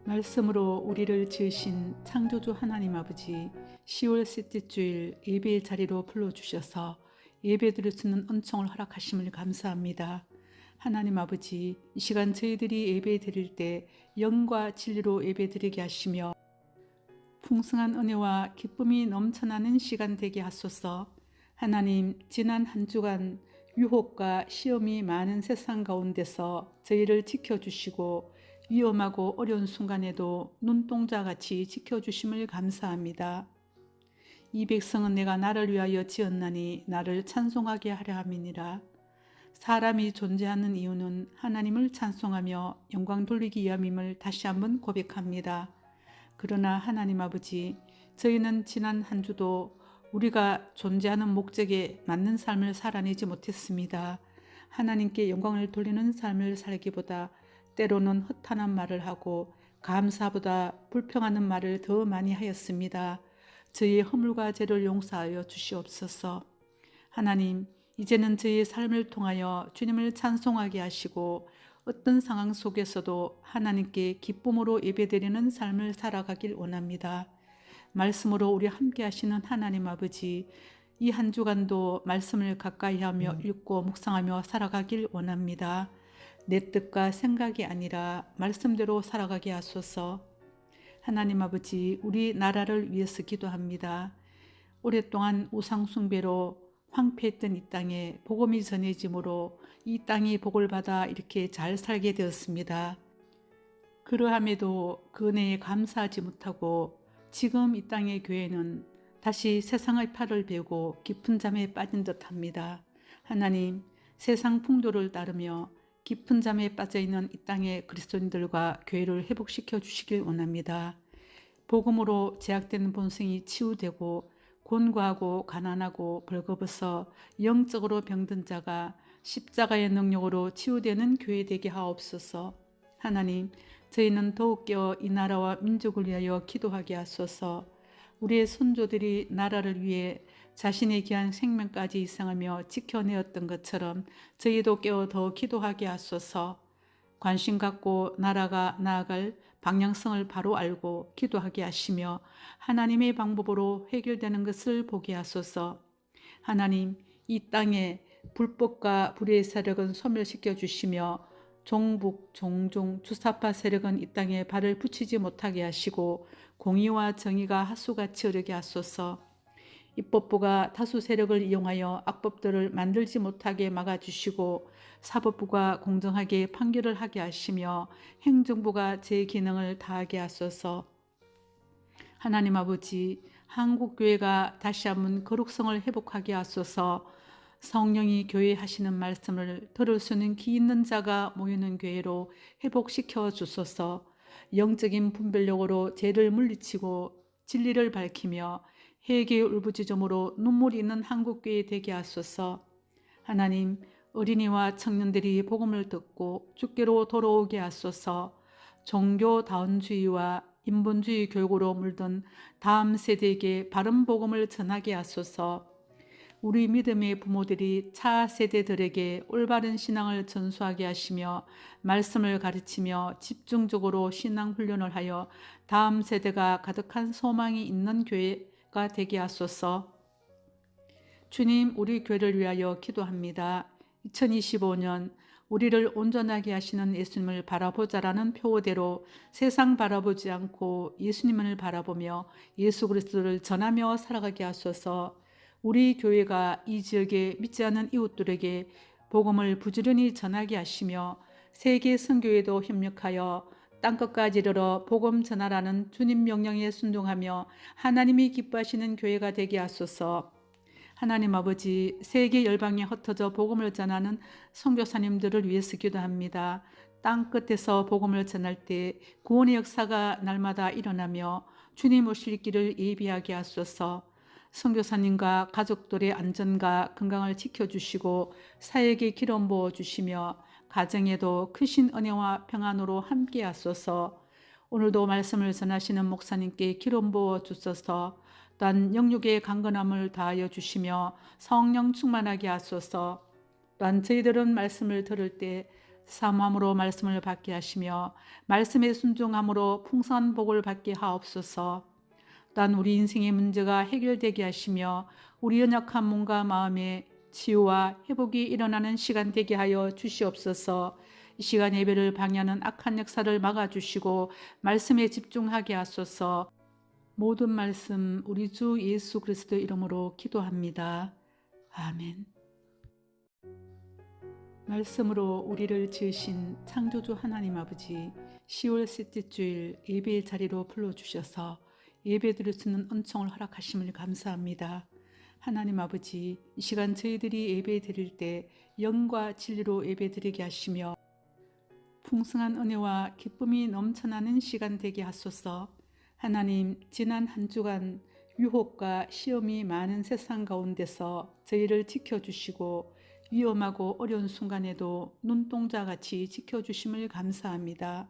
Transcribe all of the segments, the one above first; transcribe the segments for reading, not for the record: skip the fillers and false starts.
말씀으로 우리를 지으신 창조주 하나님 아버지, 10월 셋째 주일 예배의 자리로 불러주셔서 예배드릴 수 있는 은총을 허락하심을 감사합니다. 하나님 아버지, 이 시간 저희들이 예배 드릴 때 영과 진리로 예배 드리게 하시며 풍성한 은혜와 기쁨이 넘쳐나는 시간 되게 하소서. 하나님, 지난 한 주간 유혹과 시험이 많은 세상 가운데서 저희를 지켜주시고 위험하고 어려운 순간에도 눈동자같이 지켜주심을 감사합니다. 이 백성은 내가 나를 위하여 지었나니 나를 찬송하게 하려 함이니라. 사람이 존재하는 이유는 하나님을 찬송하며 영광 돌리기 위함임을 다시 한번 고백합니다. 그러나 하나님 아버지, 저희는 지난 한 주도 우리가 존재하는 목적에 맞는 삶을 살아내지 못했습니다. 하나님께 영광을 돌리는 삶을 살기보다 때로는 허탄한 말을 하고 감사보다 불평하는 말을 더 많이 하였습니다. 저희의 허물과 죄를 용서하여 주시옵소서. 하나님, 이제는 저희의 삶을 통하여 주님을 찬송하게 하시고 어떤 상황 속에서도 하나님께 기쁨으로 예배드리는 삶을 살아가길 원합니다. 말씀으로 우리 함께 하시는 하나님 아버지, 이 한 주간도 말씀을 가까이 하며 읽고 묵상하며 살아가길 원합니다. 내 뜻과 생각이 아니라 말씀대로 살아가게 하소서. 하나님 아버지, 우리 나라를 위해서 기도합니다. 오랫동안 우상 숭배로 황폐했던 이 땅에 복음이 전해지므로 이 땅이 복을 받아 이렇게 잘 살게 되었습니다. 그러함에도 그 은혜에 감사하지 못하고 지금 이 땅의 교회는 다시 세상의 팔을 베고 깊은 잠에 빠진 듯합니다. 하나님, 세상 풍조를 따르며 깊은 잠에 빠져있는 이 땅의 그리스도인들과 교회를 회복시켜 주시길 원합니다. 복음으로 제약된 본성이 치유되고 곤고하고 가난하고 벌거벗어 영적으로 병든 자가 십자가의 능력으로 치유되는 교회 되게 하옵소서. 하나님, 저희는 더욱 깨어 이 나라와 민족을 위하여 기도하게 하소서. 우리의 선조들이 나라를 위해 자신의 귀한 생명까지 희생하며 지켜내었던 것처럼 저희도 깨어 더 기도하게 하소서. 관심 갖고 나라가 나아갈 방향성을 바로 알고 기도하게 하시며 하나님의 방법으로 해결되는 것을 보게 하소서. 하나님, 이 땅에 불법과 불의의 세력은 소멸시켜 주시며 종북, 종중, 주사파 세력은 이 땅에 발을 붙이지 못하게 하시고 공의와 정의가 하수같이 흐르게 하소서. 입법부가 다수 세력을 이용하여 악법들을 만들지 못하게 막아주시고 사법부가 공정하게 판결을 하게 하시며 행정부가 제 기능을 다하게 하소서. 하나님 아버지, 한국교회가 다시 한번 거룩성을 회복하게 하소서. 성령이 교회 하시는 말씀을 들을 수 있는 귀 있는 자가 모이는 교회로 회복시켜 주소서. 영적인 분별력으로 죄를 물리치고 진리를 밝히며 회개의 울부짖음으로 눈물이 있는 한국교회 되게 하소서. 하나님, 어린이와 청년들이 복음을 듣고 주께로 돌아오게 하소서. 종교다운주의와 인본주의 교육으로 물든 다음 세대에게 바른 복음을 전하게 하소서. 우리 믿음의 부모들이 차 세대들에게 올바른 신앙을 전수하게 하시며 말씀을 가르치며 집중적으로 신앙 훈련을 하여 다음 세대가 가득한 소망이 있는 교회가 되게 하소서. 주님, 우리 교회를 위하여 기도합니다. 2025년 우리를 온전하게 하시는 예수님을 바라보자라는 표어대로 세상 바라보지 않고 예수님을 바라보며 예수 그리스도를 전하며 살아가게 하소서. 우리 교회가 이 지역에 믿지 않는 이웃들에게 복음을 부지런히 전하게 하시며 세계 선교회도 협력하여 땅끝까지 이르러 복음 전하라는 주님 명령에 순종하며 하나님이 기뻐하시는 교회가 되게 하소서. 하나님 아버지, 세계 열방에 흩어져 복음을 전하는 선교사님들을 위해서 기도합니다. 땅끝에서 복음을 전할 때 구원의 역사가 날마다 일어나며 주님 오실 길을 예비하게 하소서. 선교사님과 가족들의 안전과 건강을 지켜주시고 사역에 기름 부어주시며 가정에도 크신 은혜와 평안으로 함께 하소서. 오늘도 말씀을 전하시는 목사님께 기름 부어주소서. 또한 영육의 강건함을 다하여 주시며 성령 충만하게 하소서. 또한 저희들은 말씀을 들을 때 사모함으로 말씀을 받게 하시며 말씀에 순종함으로 풍성한 복을 받게 하옵소서. 또한 우리 인생의 문제가 해결되게 하시며 우리 연약한 몸과 마음에 치유와 회복이 일어나는 시간 되게 하여 주시옵소서. 이 시간 예배를 방해하는 악한 역사를 막아주시고 말씀에 집중하게 하소서. 모든 말씀 우리 주 예수 그리스도 이름으로 기도합니다. 아멘. 말씀으로 우리를 지으신 창조주 하나님 아버지, 10월 셋째 주일 예배의 자리로 불러주셔서 예배드릴 수 있는 은총을 허락하심을 감사합니다. 하나님 아버지, 이 시간 저희들이 예배 드릴 때 영과 진리로 예배 드리게 하시며 풍성한 은혜와 기쁨이 넘쳐나는 시간 되게 하소서. 하나님, 지난 한 주간 유혹과 시험이 많은 세상 가운데서 저희를 지켜주시고 위험하고 어려운 순간에도 눈동자같이 지켜주심을 감사합니다.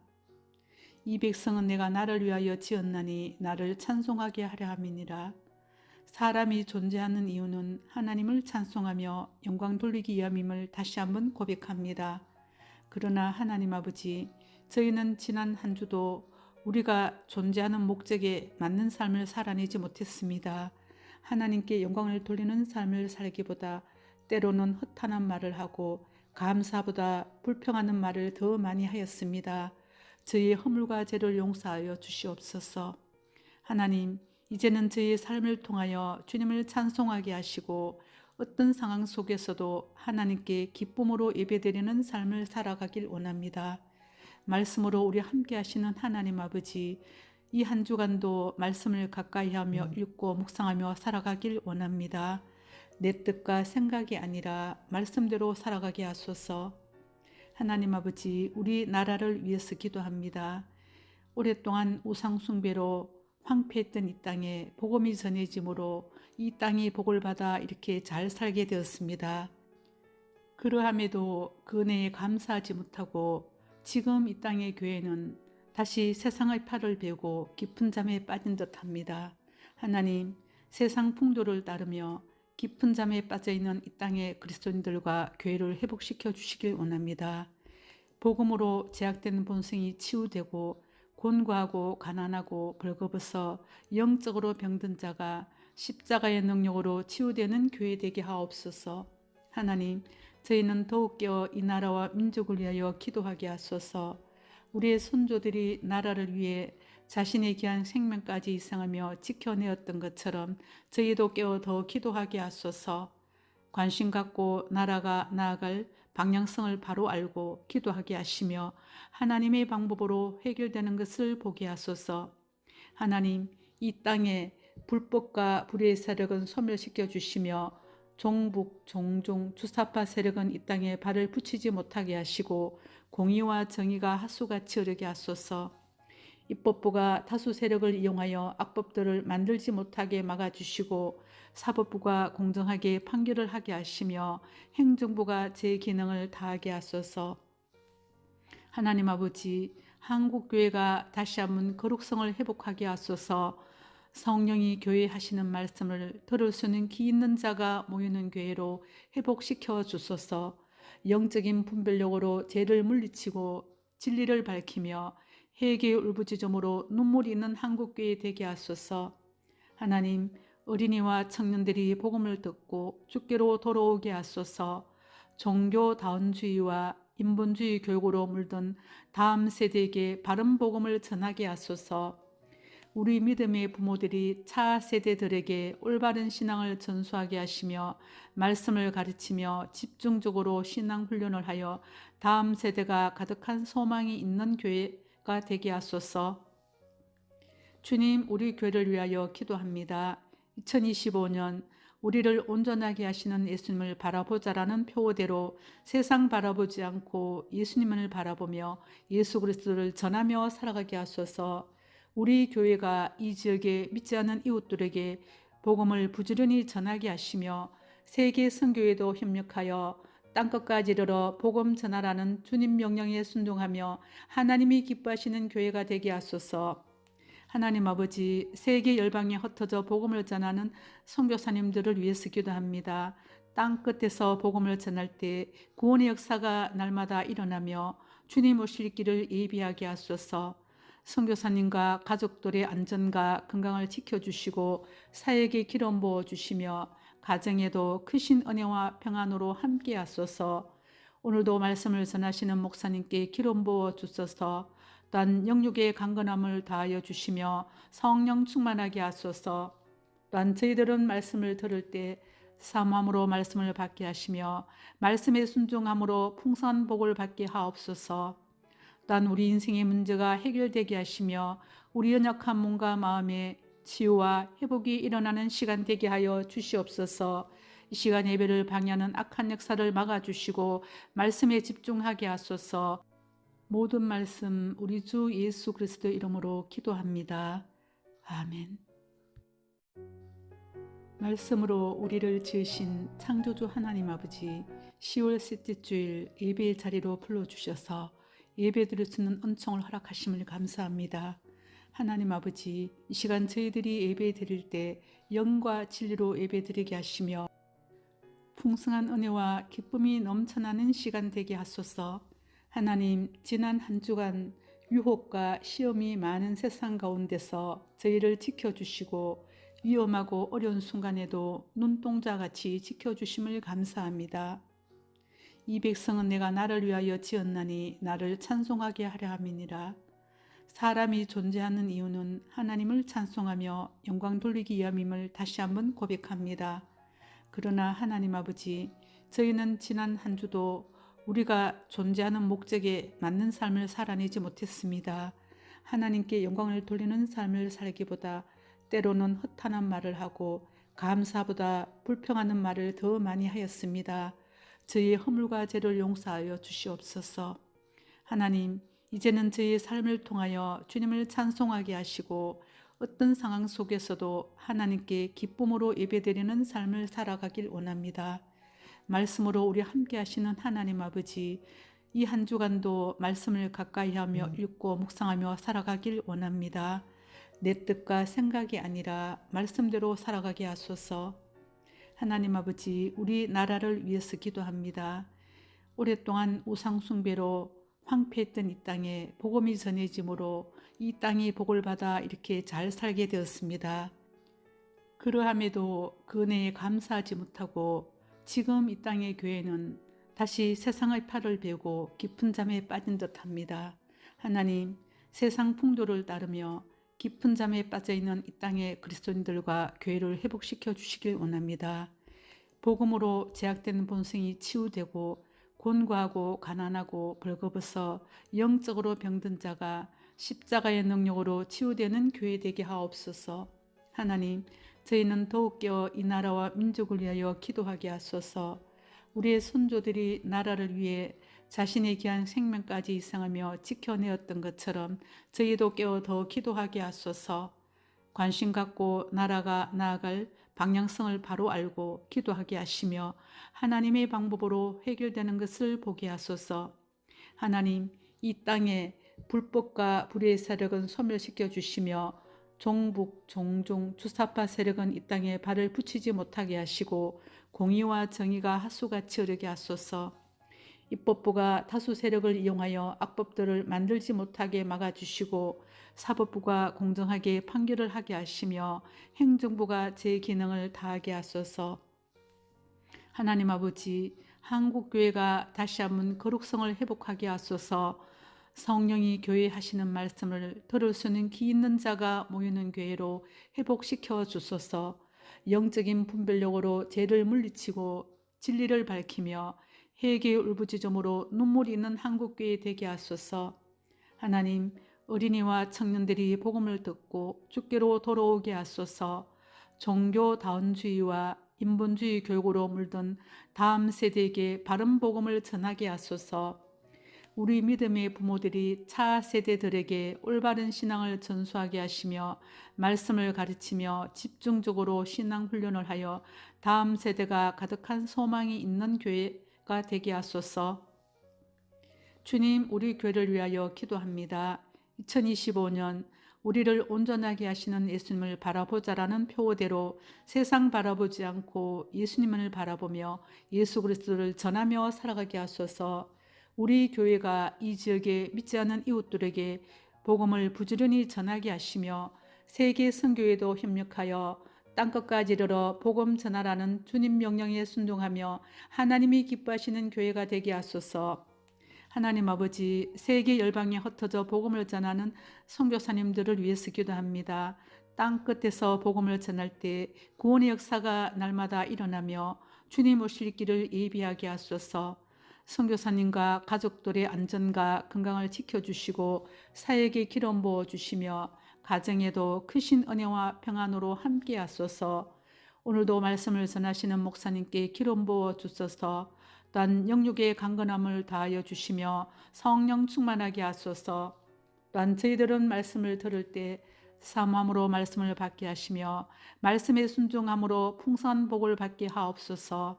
이 백성은 내가 나를 위하여 지었나니 나를 찬송하게 하려 함이니라. 사람이 존재하는 이유는 하나님을 찬송하며 영광 돌리기 위함임을 다시 한번 고백합니다. 그러나 하나님 아버지, 저희는 지난 한 주도 우리가 존재하는 목적에 맞는 삶을 살아내지 못했습니다. 하나님께 영광을 돌리는 삶을 살기보다 때로는 허탄한 말을 하고 감사보다 불평하는 말을 더 많이 하였습니다. 저희의 허물과 죄를 용서하여 주시옵소서. 하나님, 이제는 저희의 삶을 통하여 주님을 찬송하게 하시고 어떤 상황 속에서도 하나님께 기쁨으로 예배드리는 삶을 살아가길 원합니다. 말씀으로 우리 함께 하시는 하나님 아버지, 이 한 주간도 말씀을 가까이 하며 읽고 묵상하며 살아가길 원합니다. 내 뜻과 생각이 아니라 말씀대로 살아가게 하소서. 하나님 아버지, 우리 나라를 위해서 기도합니다. 오랫동안 우상 숭배로 황폐했던 이 땅에 복음이 전해짐으로 이 땅이 복을 받아 이렇게 잘 살게 되었습니다. 그러함에도 그 은혜에 감사하지 못하고 지금 이 땅의 교회는 다시 세상의 팔을 베고 깊은 잠에 빠진 듯합니다. 하나님, 세상 풍조를 따르며 깊은 잠에 빠져있는 이 땅의 그리스도인들과 교회를 회복시켜 주시길 원합니다. 복음으로 제약된 본성이 치유되고 곤고하고 가난하고 벌거벗어 영적으로 병든 자가 십자가의 능력으로 치유되는 교회 되게 하옵소서. 하나님, 저희는 더욱 깨어 이 나라와 민족을 위하여 기도하게 하소서. 우리의 선조들이 나라를 위해 자신의 귀한 생명까지 희생하며 지켜내었던 것처럼 저희도 깨어 더 기도하게 하소서. 관심 갖고 나라가 나아갈 방향성을 바로 알고 기도하게 하시며 하나님의 방법으로 해결되는 것을 보게 하소서. 하나님, 이 땅에 불법과 불의의 세력은 소멸시켜 주시며 종북, 종중, 주사파 세력은 이 땅에 발을 붙이지 못하게 하시고 공의와 정의가 하수같이 흐르게 하소서. 입법부가 다수 세력을 이용하여 악법들을 만들지 못하게 막아주시고 사법부가 공정하게 판결을 하게 하시며 행정부가 제 기능을 다하게 하소서. 하나님 아버지, 한국교회가 다시 한번 거룩성을 회복하게 하소서. 성령이 교회 하시는 말씀을 들을 수 있는 귀 있는 자가 모이는 교회로 회복시켜 주소서. 영적인 분별력으로 죄를 물리치고 진리를 밝히며 회개의 울부짖음으로 눈물이 있는 한국교회 되게 하소서. 하나님, 어린이와 청년들이 복음을 듣고 주께로 돌아오게 하소서. 종교다운주의와 인본주의 교육으로 물든 다음 세대에게 바른 복음을 전하게 하소서. 우리 믿음의 부모들이 차 세대들에게 올바른 신앙을 전수하게 하시며 말씀을 가르치며 집중적으로 신앙 훈련을 하여 다음 세대가 가득한 소망이 있는 교회가 되게 하소서. 주님, 우리 교회를 위하여 기도합니다. 2025년 우리를 온전하게 하시는 예수님을 바라보자라는 표어대로 세상 바라보지 않고 예수님을 바라보며 예수 그리스도를 전하며 살아가게 하소서. 우리 교회가 이 지역에 믿지 않는 이웃들에게 복음을 부지런히 전하게 하시며 세계 선교회도 협력하여 땅끝까지 이르러 복음 전하라는 주님 명령에 순종하며 하나님이 기뻐하시는 교회가 되게 하소서. 하나님 아버지, 세계 열방에 흩어져 복음을 전하는 선교사님들을 위해서 기도합니다. 땅 끝에서 복음을 전할 때 구원의 역사가 날마다 일어나며 주님 오실 길을 예비하게 하소서. 선교사님과 가족들의 안전과 건강을 지켜주시고 사역에 기름 부어주시며 가정에도 크신 은혜와 평안으로 함께 하소서. 오늘도 말씀을 전하시는 목사님께 기름 부어 주소서. 또한 영육의 강건함을 다하여 주시며 성령 충만하게 하소서. 또한 저희들은 말씀을 들을 때 사모함으로 말씀을 받게 하시며 말씀의 순종함으로 풍성한 복을 받게 하옵소서. 또한 우리 인생의 문제가 해결되게 하시며 우리 연약한 몸과 마음의 치유와 회복이 일어나는 시간 되게 하여 주시옵소서. 이 시간 예배를 방해하는 악한 역사를 막아주시고 말씀에 집중하게 하소서. 모든 말씀 우리 주 예수 그리스도 이름으로 기도합니다. 아멘. 말씀으로 우리를 지으신 창조주 하나님 아버지, 10월 셋째 주일 예배의 자리로 불러주셔서 예배드릴 수 있는 은총을 허락하심을 감사합니다. 하나님 아버지, 이 시간 저희들이 예배 드릴 때 영과 진리로 예배 드리게 하시며 풍성한 은혜와 기쁨이 넘쳐나는 시간 되게 하소서. 하나님, 지난 한 주간 유혹과 시험이 많은 세상 가운데서 저희를 지켜주시고 위험하고 어려운 순간에도 눈동자같이 지켜주심을 감사합니다. 이 백성은 내가 나를 위하여 지었나니 나를 찬송하게 하려 함이니라. 사람이 존재하는 이유는 하나님을 찬송하며 영광 돌리기 위함임을 다시 한번 고백합니다. 그러나 하나님 아버지, 저희는 지난 한 주도 우리가 존재하는 목적에 맞는 삶을 살아내지 못했습니다. 하나님께 영광을 돌리는 삶을 살기보다 때로는 허탄한 말을 하고 감사보다 불평하는 말을 더 많이 하였습니다. 저희의 허물과 죄를 용서하여 주시옵소서. 하나님, 이제는 저희의 삶을 통하여 주님을 찬송하게 하시고 어떤 상황 속에서도 하나님께 기쁨으로 예배드리는 삶을 살아가길 원합니다. 말씀으로 우리 함께 하시는 하나님 아버지, 이 한 주간도 말씀을 가까이 하며 읽고 묵상하며 살아가길 원합니다. 내 뜻과 생각이 아니라 말씀대로 살아가게 하소서. 하나님 아버지, 우리 나라를 위해서 기도합니다. 오랫동안 우상 숭배로 황폐했던 이 땅에 복음이 전해지므로 이 땅이 복을 받아 이렇게 잘 살게 되었습니다. 그러함에도 그 은혜에 감사하지 못하고 지금 이 땅의 교회는 다시 세상의 팔을 베고 깊은 잠에 빠진 듯합니다. 하나님, 세상 풍조를 따르며 깊은 잠에 빠져있는 이 땅의 그리스도인들과 교회를 회복시켜 주시길 원합니다. 복음으로 제약되는 본성이 치유되고 곤고하고 가난하고 벌거벗어 영적으로 병든 자가 십자가의 능력으로 치유되는 교회 되게 하옵소서. 하나님, 저희는 더욱 깨어 이 나라와 민족을 위하여 기도하게 하소서. 우리의 선조들이 나라를 위해 자신의 귀한 생명까지 희생하며 지켜내었던 것처럼 저희도 깨어 더 기도하게 하소서. 관심 갖고 나라가 나아갈 방향성을 바로 알고 기도하게 하시며 하나님의 방법으로 해결되는 것을 보게 하소서. 하나님, 이 땅에 불법과 불의의 세력은 소멸시켜 주시며 종북, 종종, 주사파 세력은 이 땅에 발을 붙이지 못하게 하시고 공의와 정의가 하수같이 흐르게 하소서. 입법부가 다수 세력을 이용하여 악법들을 만들지 못하게 막아주시고 사법부가 공정하게 판결을 하게 하시며 행정부가 제 기능을 다하게 하소서. 하나님 아버지, 한국교회가 다시 한번 거룩성을 회복하게 하소서. 성령이 교회 하시는 말씀을 들을 수 있는 귀 있는 자가 모이는 교회로 회복시켜 주소서. 영적인 분별력으로 죄를 물리치고 진리를 밝히며 회개의 울부짖음으로 눈물이 있는 한국교회 되게 하소서. 하나님, 어린이와 청년들이 복음을 듣고 주께로 돌아오게 하소서. 종교다원주의와 인본주의 교육으로 물든 다음 세대에게 바른 복음을 전하게 하소서. 우리 믿음의 부모들이 차 세대들에게 올바른 신앙을 전수하게 하시며 말씀을 가르치며 집중적으로 신앙 훈련을 하여 다음 세대가 가득한 소망이 있는 교회가 되게 하소서. 주님, 우리 교회를 위하여 기도합니다. 2025년 우리를 온전하게 하시는 예수님을 바라보자라는 표어대로 세상 바라보지 않고 예수님을 바라보며 예수 그리스도를 전하며 살아가게 하소서. 우리 교회가 이 지역에 믿지 않는 이웃들에게 복음을 부지런히 전하게 하시며 세계 선교에도 협력하여 땅끝까지 이르러 복음 전하라는 주님 명령에 순종하며 하나님이 기뻐하시는 교회가 되게 하소서. 하나님 아버지, 세계 열방에 흩어져 복음을 전하는 선교사님들을 위해서 기도합니다. 땅 끝에서 복음을 전할 때 구원의 역사가 날마다 일어나며 주님 오실 길을 예비하게 하소서. 선교사님과 가족들의 안전과 건강을 지켜주시고 사역에 기름 부어 주시며 가정에도 크신 은혜와 평안으로 함께 하소서. 오늘도 말씀을 전하시는 목사님께 기름 부어 주소서. 또한 영육의 강건함을 다하여 주시며 성령 충만하게 하소서. 또한 저희들은 말씀을 들을 때 사모함으로 말씀을 받게 하시며 말씀에 순종함으로 풍성한 복을 받게 하옵소서.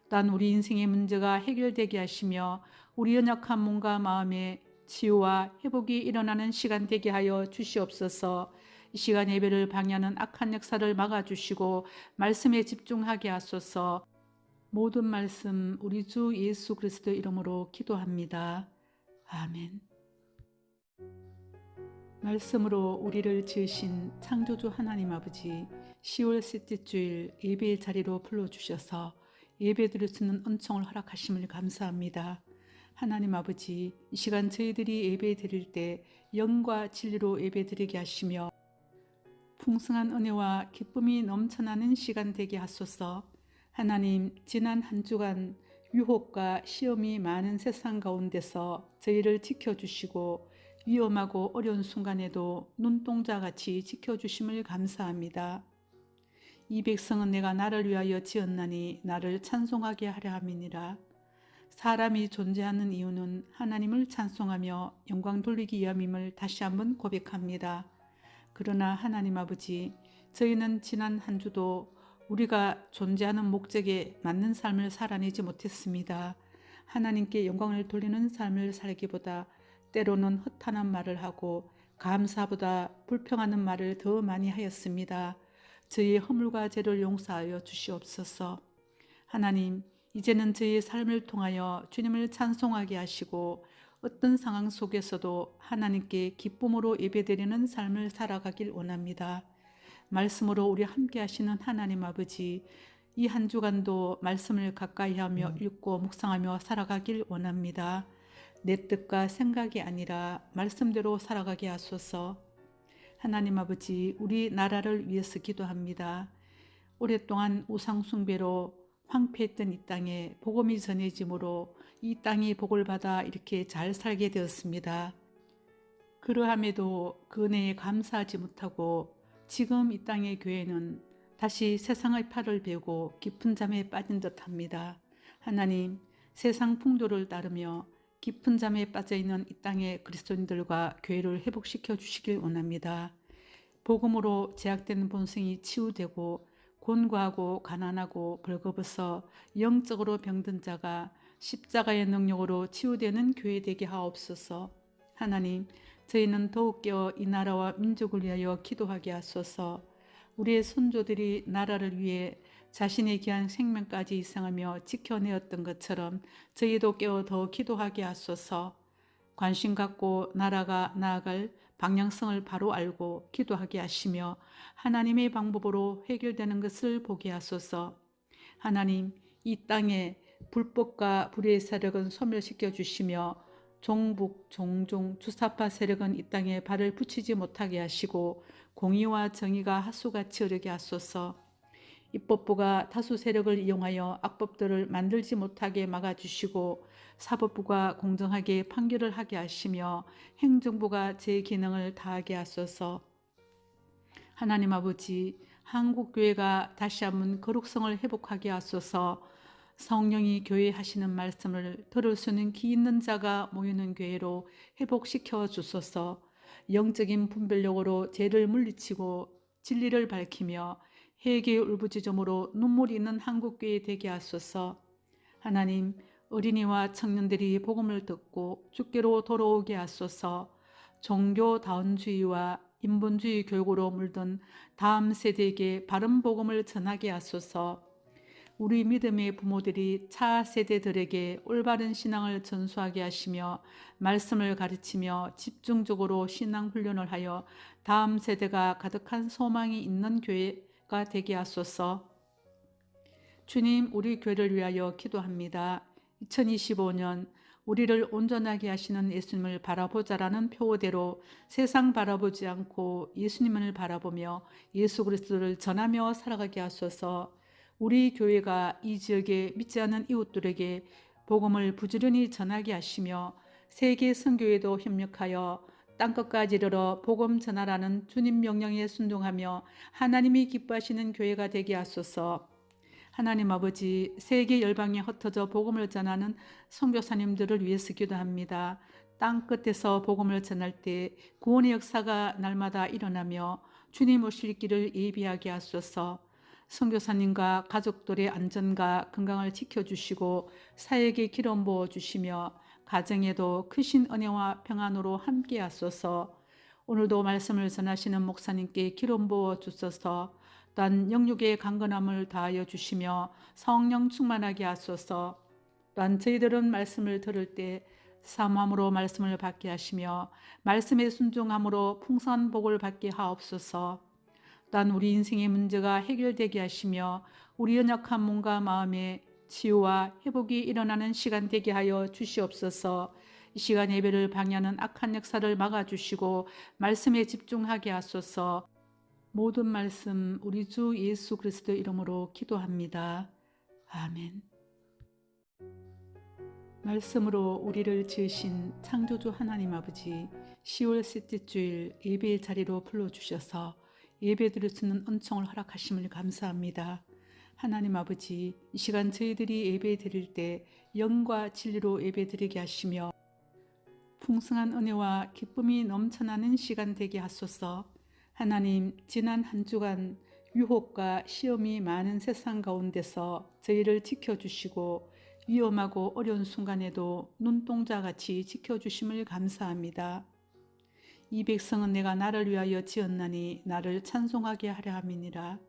또한 우리 인생의 문제가 해결되게 하시며 우리 연약한 몸과 마음에 치유와 회복이 일어나는 시간 되게 하여 주시옵소서. 이 시간 예배를 방해하는 악한 역사를 막아주시고 말씀에 집중하게 하소서. 모든 말씀 우리 주 예수 그리스도 이름으로 기도합니다. 아멘. 말씀으로 우리를 지으신 창조주 하나님 아버지, 10월 셋째 주일 예배의 자리로 불러주셔서 예배드릴 수 있는 은총을 허락하심을 감사합니다. 하나님 아버지, 이 시간 저희들이 예배 드릴 때 영과 진리로 예배 드리게 하시며 풍성한 은혜와 기쁨이 넘쳐나는 시간 되게 하소서. 하나님, 지난 한 주간 유혹과 시험이 많은 세상 가운데서 저희를 지켜주시고 위험하고 어려운 순간에도 눈동자같이 지켜주심을 감사합니다. 이 백성은 내가 나를 위하여 지었나니 나를 찬송하게 하려 함이니라. 사람이 존재하는 이유는 하나님을 찬송하며 영광 돌리기 위함임을 다시 한번 고백합니다. 그러나 하나님 아버지, 저희는 지난 한 주도 우리가 존재하는 목적에 맞는 삶을 살아내지 못했습니다. 하나님께 영광을 돌리는 삶을 살기보다 때로는 허탄한 말을 하고 감사보다 불평하는 말을 더 많이 하였습니다. 저희의 허물과 죄를 용서하여 주시옵소서. 하나님, 이제는 저희의 삶을 통하여 주님을 찬송하게 하시고 어떤 상황 속에서도 하나님께 기쁨으로 예배드리는 삶을 살아가길 원합니다. 말씀으로 우리 함께 하시는 하나님 아버지, 이 한 주간도 말씀을 가까이 하며 읽고 묵상하며 살아가길 원합니다. 내 뜻과 생각이 아니라 말씀대로 살아가게 하소서. 하나님 아버지, 우리 나라를 위해서 기도합니다. 오랫동안 우상 숭배로 황폐했던 이 땅에 복음이 전해짐으로 이 땅이 복을 받아 이렇게 잘 살게 되었습니다. 그러함에도 그 은혜에 감사하지 못하고 지금 이 땅의 교회는 다시 세상의 팔을 베고 깊은 잠에 빠진 듯합니다. 하나님, 세상 풍조를 따르며 깊은 잠에 빠져있는 이 땅의 그리스도인들과 교회를 회복시켜 주시길 원합니다. 복음으로 제약된 본성이 치유되고 곤고하고 가난하고 벌거벗어 영적으로 병든 자가 십자가의 능력으로 치유되는 교회 되게 하옵소서. 하나님, 저희는 더욱 깨어 이 나라와 민족을 위하여 기도하게 하소서. 우리의 선조들이 나라를 위해 자신의 귀한 생명까지 희생하며 지켜내었던 것처럼 저희도 깨어 더 기도하게 하소서. 관심 갖고 나라가 나아갈 방향성을 바로 알고 기도하게 하시며 하나님의 방법으로 해결되는 것을 보게 하소서. 하나님, 이 땅에 불법과 불의의 세력은 소멸시켜 주시며 종북, 종종, 주사파 세력은 이 땅에 발을 붙이지 못하게 하시고 공의와 정의가 하수같이 흐르게 하소서. 입법부가 다수 세력을 이용하여 악법들을 만들지 못하게 막아주시고 사법부가 공정하게 판결을 하게 하시며 행정부가 제 기능을 다하게 하소서. 하나님 아버지, 한국교회가 다시 한번 거룩성을 회복하게 하소서. 성령이 교회 하시는 말씀을 들을 수 있는 귀 있는 자가 모이는 교회로 회복시켜 주소서. 영적인 분별력으로 죄를 물리치고 진리를 밝히며 회개의 울부짖음으로 눈물이 있는 한국교회 되게 하소서. 하나님, 어린이와 청년들이 복음을 듣고 주께로 돌아오게 하소서. 종교다운주의와 인본주의 교육으로 물든 다음 세대에게 바른 복음을 전하게 하소서. 우리 믿음의 부모들이 차 세대들에게 올바른 신앙을 전수하게 하시며 말씀을 가르치며 집중적으로 신앙 훈련을 하여 다음 세대가 가득한 소망이 있는 교회가 되게 하소서. 주님, 우리 교회를 위하여 기도합니다. 2025년 우리를 온전하게 하시는 예수님을 바라보자라는 표어대로 세상 바라보지 않고 예수님을 바라보며 예수 그리스도를 전하며 살아가게 하소서. 우리 교회가 이 지역에 믿지 않는 이웃들에게 복음을 부지런히 전하게 하시며 세계 선교에도 협력하여 땅끝까지 이르러 복음 전하라는 주님 명령에 순종하며 하나님이 기뻐하시는 교회가 되게 하소서. 하나님 아버지, 세계 열방에 흩어져 복음을 전하는 선교사님들을 위해서 기도합니다. 땅 끝에서 복음을 전할 때 구원의 역사가 날마다 일어나며 주님 오실 길을 예비하게 하소서. 선교사님과 가족들의 안전과 건강을 지켜주시고 사역에 기름 부어 주시며 가정에도 크신 은혜와 평안으로 함께 하소서. 오늘도 말씀을 전하시는 목사님께 기름 부어 주소서. 또한 영육의 강건함을 다하여 주시며 성령 충만하게 하소서. 또한 저희들은 말씀을 들을 때 사모함으로 말씀을 받게 하시며 말씀에 순종함으로 풍성한 복을 받게 하옵소서. 또한 우리 인생의 문제가 해결되게 하시며 우리 연약한 몸과 마음의 치유와 회복이 일어나는 시간 되게 하여 주시옵소서. 이 시간 예배를 방해하는 악한 역사를 막아주시고 말씀에 집중하게 하소서. 모든 말씀 우리 주 예수 그리스도 이름으로 기도합니다. 아멘. 말씀으로 우리를 지으신 창조주 하나님 아버지, 10월 셋째 주일 예배의 자리로 불러주셔서 예배드릴 수 있는 은총을 허락하심을 감사합니다. 하나님 아버지, 이 시간 저희들이 예배 드릴 때 영과 진리로 예배 드리게 하시며 풍성한 은혜와 기쁨이 넘쳐나는 시간 되게 하소서. 하나님, 지난 한 주간 유혹과 시험이 많은 세상 가운데서 저희를 지켜주시고 위험하고 어려운 순간에도 눈동자같이 지켜주심을 감사합니다. 이 백성은 내가 나를 위하여 지었나니 나를 찬송하게 하려 함이니라.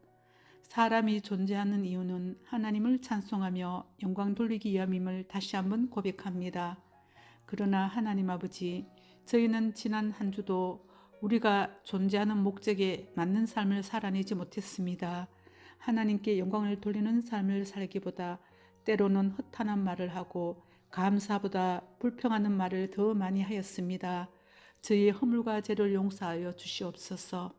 사람이 존재하는 이유는 하나님을 찬송하며 영광 돌리기 위함임을 다시 한번 고백합니다. 그러나 하나님 아버지, 저희는 지난 한 주도 우리가 존재하는 목적에 맞는 삶을 살아내지 못했습니다. 하나님께 영광을 돌리는 삶을 살기보다 때로는 허탄한 말을 하고 감사보다 불평하는 말을 더 많이 하였습니다. 저희의 허물과 죄를 용서하여 주시옵소서.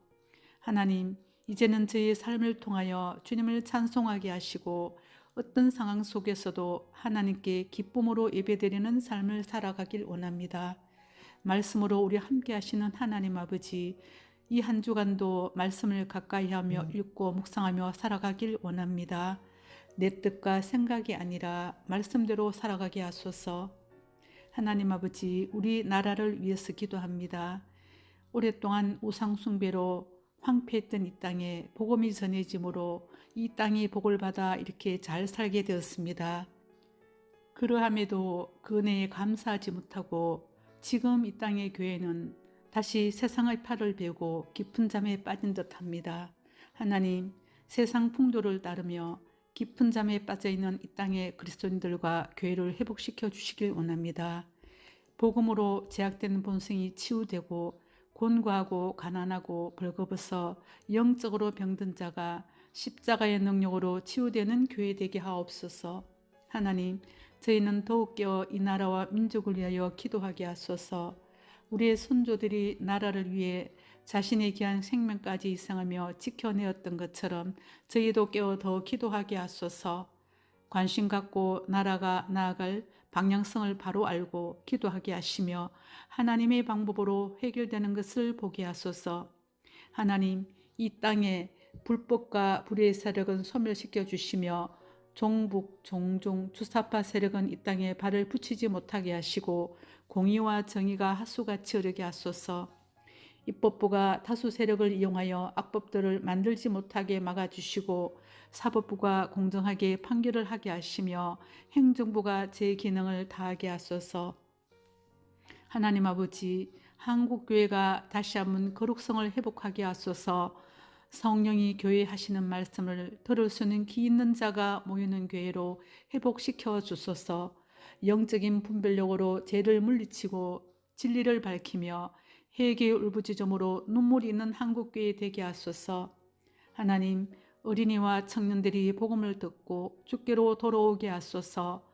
하나님, 이제는 저희의 삶을 통하여 주님을 찬송하게 하시고 어떤 상황 속에서도 하나님께 기쁨으로 예배드리는 삶을 살아가길 원합니다. 말씀으로 우리 함께 하시는 하나님 아버지, 이 한 주간도 말씀을 가까이 하며 읽고 묵상하며 살아가길 원합니다. 내 뜻과 생각이 아니라 말씀대로 살아가게 하소서. 하나님 아버지, 우리 나라를 위해서 기도합니다. 오랫동안 우상 숭배로 황폐했던 이 땅에 복음이 전해짐으로 이 땅이 복을 받아 이렇게 잘 살게 되었습니다. 그러함에도 그 은혜에 감사하지 못하고 지금 이 땅의 교회는 다시 세상의 팔을 베고 깊은 잠에 빠진 듯합니다. 하나님, 세상 풍조를 따르며 깊은 잠에 빠져있는 이 땅의 그리스도인들과 교회를 회복시켜 주시길 원합니다. 복음으로 제약된 본성이 치유되고 곤고하고 가난하고 벌거벗어 영적으로 병든 자가 십자가의 능력으로 치유되는 교회 되게 하옵소서. 하나님, 저희는 더욱 깨어 이 나라와 민족을 위하여 기도하게 하소서. 우리의 선조들이 나라를 위해 자신의 귀한 생명까지 희생하며 지켜내었던 것처럼 저희도 깨어 더 기도하게 하소서. 관심 갖고 나라가 나아갈 방향성을 바로 알고 기도하게 하시며 하나님의 방법으로 해결되는 것을 보게 하소서. 하나님, 이 땅에 불법과 불의의 세력은 소멸시켜 주시며 종북, 종종, 주사파 세력은 이 땅에 발을 붙이지 못하게 하시고 공의와 정의가 하수같이 흐르게 하소서. 입법부가 다수 세력을 이용하여 악법들을 만들지 못하게 막아주시고 사법부가 공정하게 판결을 하게 하시며 행정부가 제 기능을 다하게 하소서. 하나님 아버지, 한국교회가 다시 한번 거룩성을 회복하게 하소서. 성령이 교회 하시는 말씀을 들을 수 있는 귀 있는 자가 모이는 교회로 회복시켜 주소서. 영적인 분별력으로 죄를 물리치고 진리를 밝히며 회개의 울부짖음으로 눈물이 있는 한국교회 되게 하소서. 하나님, 어린이와 청년들이 복음을 듣고 주께로 돌아오게 하소서.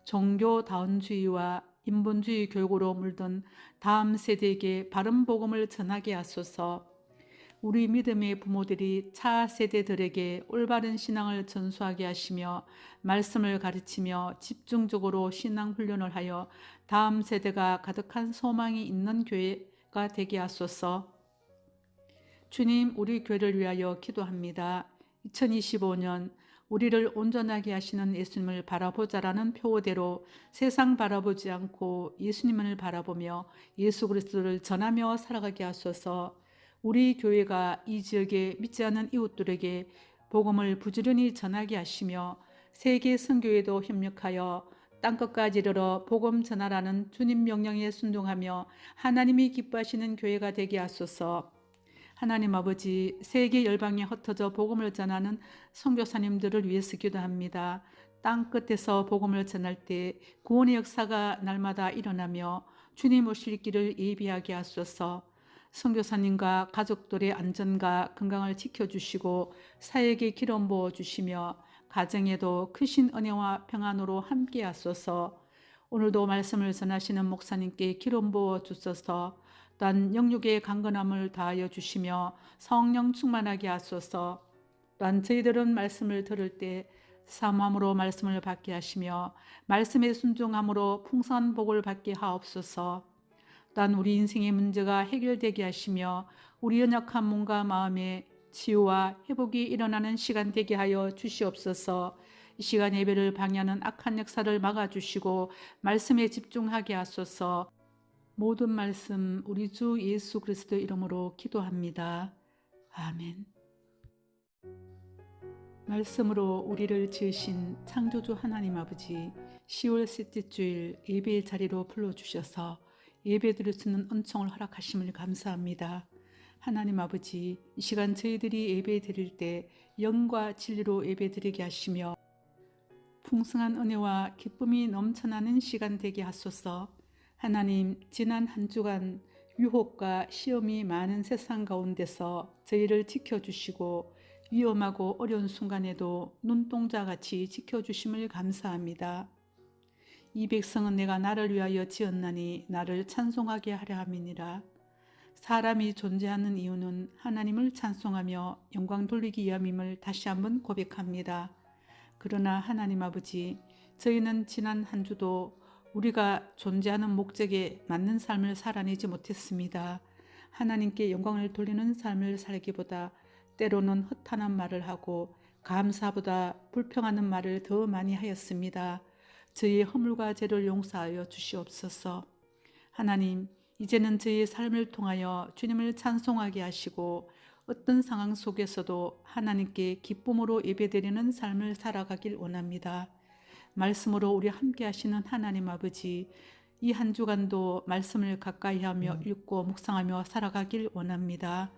종교다운주의와 인본주의 교육으로 물든 다음 세대에게 바른 복음을 전하게 하소서. 우리 믿음의 부모들이 차 세대들에게 올바른 신앙을 전수하게 하시며 말씀을 가르치며 집중적으로 신앙 훈련을 하여 다음 세대가 가득한 소망이 있는 교회가 되게 하소서. 주님, 우리 교회를 위하여 기도합니다. 2025년 우리를 온전하게 하시는 예수님을 바라보자라는 표어대로 세상 바라보지 않고 예수님을 바라보며 예수 그리스도를 전하며 살아가게 하소서. 우리 교회가 이 지역에 믿지 않는 이웃들에게 복음을 부지런히 전하게 하시며 세계 선교에도 협력하여 땅끝까지 이르러 복음 전하라는 주님 명령에 순종하며 하나님이 기뻐하시는 교회가 되게 하소서. 하나님 아버지, 세계 열방에 흩어져 복음을 전하는 선교사님들을 위해서 기도합니다. 땅 끝에서 복음을 전할 때 구원의 역사가 날마다 일어나며 주님 오실 길을 예비하게 하소서. 선교사님과 가족들의 안전과 건강을 지켜주시고 사역에 기름 부어주시며 가정에도 크신 은혜와 평안으로 함께 하소서. 오늘도 말씀을 전하시는 목사님께 기름 부어주소서. 또한 영육의 강건함을 다하여 주시며 성령 충만하게 하소서. 또한 저희들은 말씀을 들을 때 사모함으로 말씀을 받게 하시며 말씀에 순종함으로 풍성한 복을 받게 하옵소서. 또한 우리 인생의 문제가 해결되게 하시며 우리 연약한 몸과 마음의 치유와 회복이 일어나는 시간 되게 하여 주시옵소서. 이 시간 예배를 방해하는 악한 역사를 막아주시고 말씀에 집중하게 하소서. 모든 말씀 우리 주 예수 그리스도 이름으로 기도합니다. 아멘. 말씀으로 우리를 지으신 창조주 하나님 아버지, 10월 셋째 주일 예배의 자리로 불러주셔서 예배 드릴 수 있는 은총을 허락하심을 감사합니다. 하나님 아버지, 이 시간 저희들이 예배 드릴 때 영과 진리로 예배 드리게 하시며 풍성한 은혜와 기쁨이 넘쳐나는 시간 되게 하소서. 하나님, 지난 한 주간 유혹과 시험이 많은 세상 가운데서 저희를 지켜주시고 위험하고 어려운 순간에도 눈동자같이 지켜주심을 감사합니다. 이 백성은 내가 나를 위하여 지었나니 나를 찬송하게 하려 함이니라. 사람이 존재하는 이유는 하나님을 찬송하며 영광 돌리기 위함임을 다시 한번 고백합니다. 그러나 하나님 아버지, 저희는 지난 한 주도 우리가 존재하는 목적에 맞는 삶을 살아내지 못했습니다. 하나님께 영광을 돌리는 삶을 살기보다 때로는 허탄한 말을 하고 감사보다 불평하는 말을 더 많이 하였습니다. 저희의 허물과 죄를 용서하여 주시옵소서. 하나님, 이제는 저희의 삶을 통하여 주님을 찬송하게 하시고 어떤 상황 속에서도 하나님께 기쁨으로 예배드리는 삶을 살아가길 원합니다. 말씀으로 우리 함께 하시는 하나님 아버지, 이 한 주간도 말씀을 가까이 하며 읽고 묵상하며 살아가길 원합니다.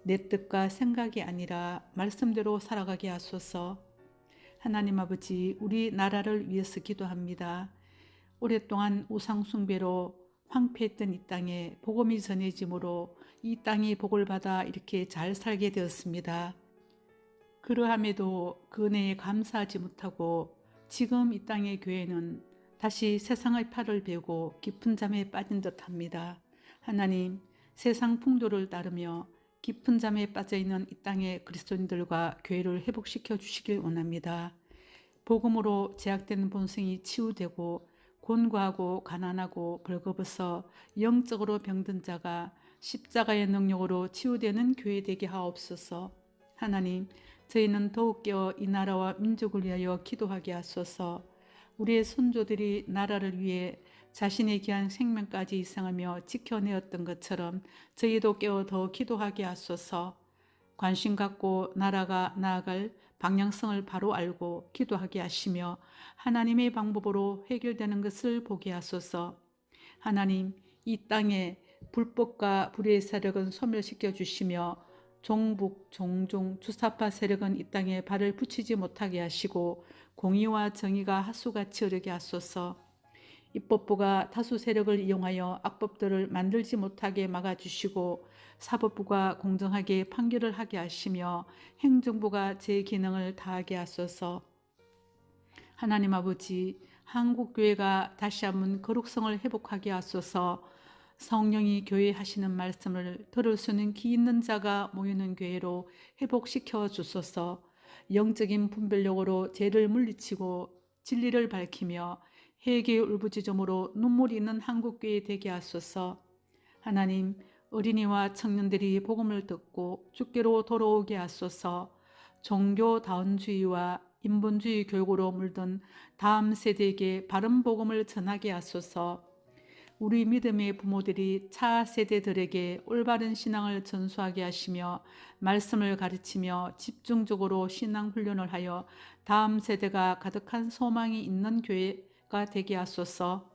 내 뜻과 생각이 아니라 말씀대로 살아가게 하소서. 하나님 아버지, 우리 나라를 위해서 기도합니다. 오랫동안 우상 숭배로 황폐했던 이 땅에 복음이 전해짐으로 이 땅이 복을 받아 이렇게 잘 살게 되었습니다. 그러함에도 그 은혜에 감사하지 못하고 지금 이 땅의 교회는 다시 세상의 팔을 베고 깊은 잠에 빠진 듯합니다. 하나님, 세상 풍조를 따르며 깊은 잠에 빠져있는 이 땅의 그리스도인들과 교회를 회복시켜 주시길 원합니다. 복음으로 제약된 본성이 치유되고 곤고하고 가난하고 벌거벗어 영적으로 병든 자가 십자가의 능력으로 치유되는 교회 되게 하옵소서. 하나님, 저희는 더욱 깨어 이 나라와 민족을 위하여 기도하게 하소서. 우리의 선조들이 나라를 위해 자신의 귀한 생명까지 희생하며 지켜내었던 것처럼 저희도 깨어 더 기도하게 하소서. 관심 갖고 나라가 나아갈 방향성을 바로 알고 기도하게 하시며 하나님의 방법으로 해결되는 것을 보게 하소서. 하나님, 이 땅에 불법과 불의의 세력은 소멸시켜 주시며 종북, 종종, 주사파 세력은 이 땅에 발을 붙이지 못하게 하시고 공의와 정의가 하수같이 흐르게 하소서. 입법부가 다수 세력을 이용하여 악법들을 만들지 못하게 막아주시고 사법부가 공정하게 판결을 하게 하시며 행정부가 제 기능을 다하게 하소서. 하나님 아버지, 한국교회가 다시 한번 거룩성을 회복하게 하소서. 성령이 교회 하시는 말씀을 들을 수 있는 귀 있는 자가 모이는 교회로 회복시켜 주소서. 영적인 분별력으로 죄를 물리치고 진리를 밝히며 회개의 울부짖음으로 눈물이 있는 한국교회 되게 하소서. 하나님, 어린이와 청년들이 복음을 듣고 주께로 돌아오게 하소서. 종교다운주의와 인본주의 교육으로 물든 다음 세대에게 바른 복음을 전하게 하소서. 우리 믿음의 부모들이 차 세대들에게 올바른 신앙을 전수하게 하시며 말씀을 가르치며 집중적으로 신앙 훈련을 하여 다음 세대가 가득한 소망이 있는 교회가 되게 하소서.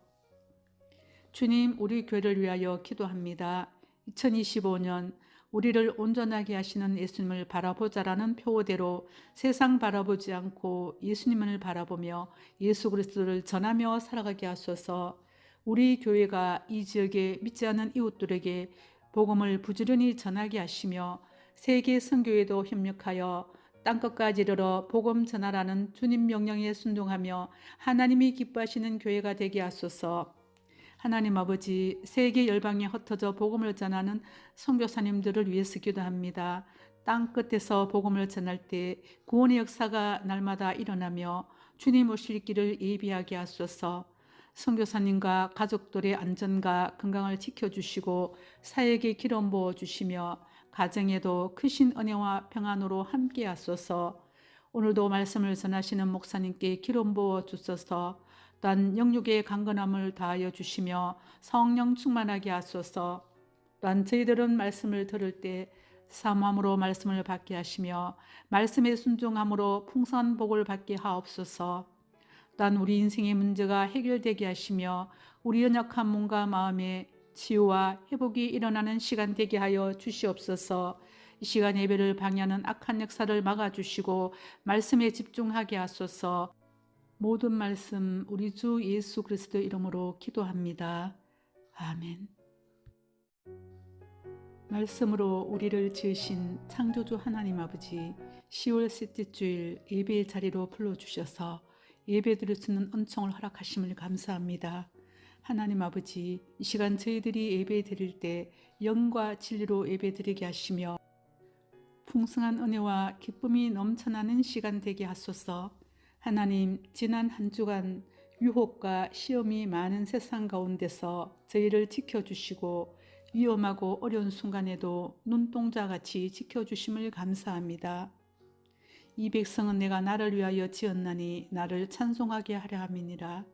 주님, 우리 교회를 위하여 기도합니다. 2025년 우리를 온전하게 하시는 예수님을 바라보자라는 표어대로 세상 바라보지 않고 예수님을 바라보며 예수 그리스도를 전하며 살아가게 하소서. 우리 교회가 이 지역에 믿지 않는 이웃들에게 복음을 부지런히 전하게 하시며 세계 선교회도 협력하여 땅끝까지 이르러 복음 전하라는 주님 명령에 순종하며 하나님이 기뻐하시는 교회가 되게 하소서. 하나님 아버지, 세계 열방에 흩어져 복음을 전하는 선교사님들을 위해서 기도합니다. 땅끝에서 복음을 전할 때 구원의 역사가 날마다 일어나며 주님 오실 길을 예비하게 하소서. 선교사님과 가족들의 안전과 건강을 지켜주시고 사역의 기름 부어주시며 가정에도 크신 은혜와 평안으로 함께 하소서. 오늘도 말씀을 전하시는 목사님께 기름 부어주소서. 또한 영육의 강건함을 다하여 주시며 성령 충만하게 하소서. 또한 저희들은 말씀을 들을 때 사모함으로 말씀을 받게 하시며 말씀에 순종함으로 풍성한 복을 받게 하옵소서. 또한 우리 인생의 문제가 해결되게 하시며 우리 연약한 몸과 마음에 치유와 회복이 일어나는 시간 되게 하여 주시옵소서. 이 시간 예배를 방해하는 악한 역사를 막아주시고 말씀에 집중하게 하소서. 모든 말씀 우리 주 예수 그리스도 이름으로 기도합니다. 아멘. 말씀으로 우리를 지으신 창조주 하나님 아버지, 10월 셋째 주일 예배의 자리로 불러주셔서 예배 드릴 수 있는 은총을 허락하심을 감사합니다. 하나님 아버지, 이 시간 저희들이 예배 드릴 때 영과 진리로 예배 드리게 하시며 풍성한 은혜와 기쁨이 넘쳐나는 시간 되게 하소서. 하나님, 지난 한 주간 유혹과 시험이 많은 세상 가운데서 저희를 지켜주시고 위험하고 어려운 순간에도 눈동자같이 지켜주심을 감사합니다. 이 백성은 내가 나를 위하여 지었나니 나를 찬송하게 하려 함이니라.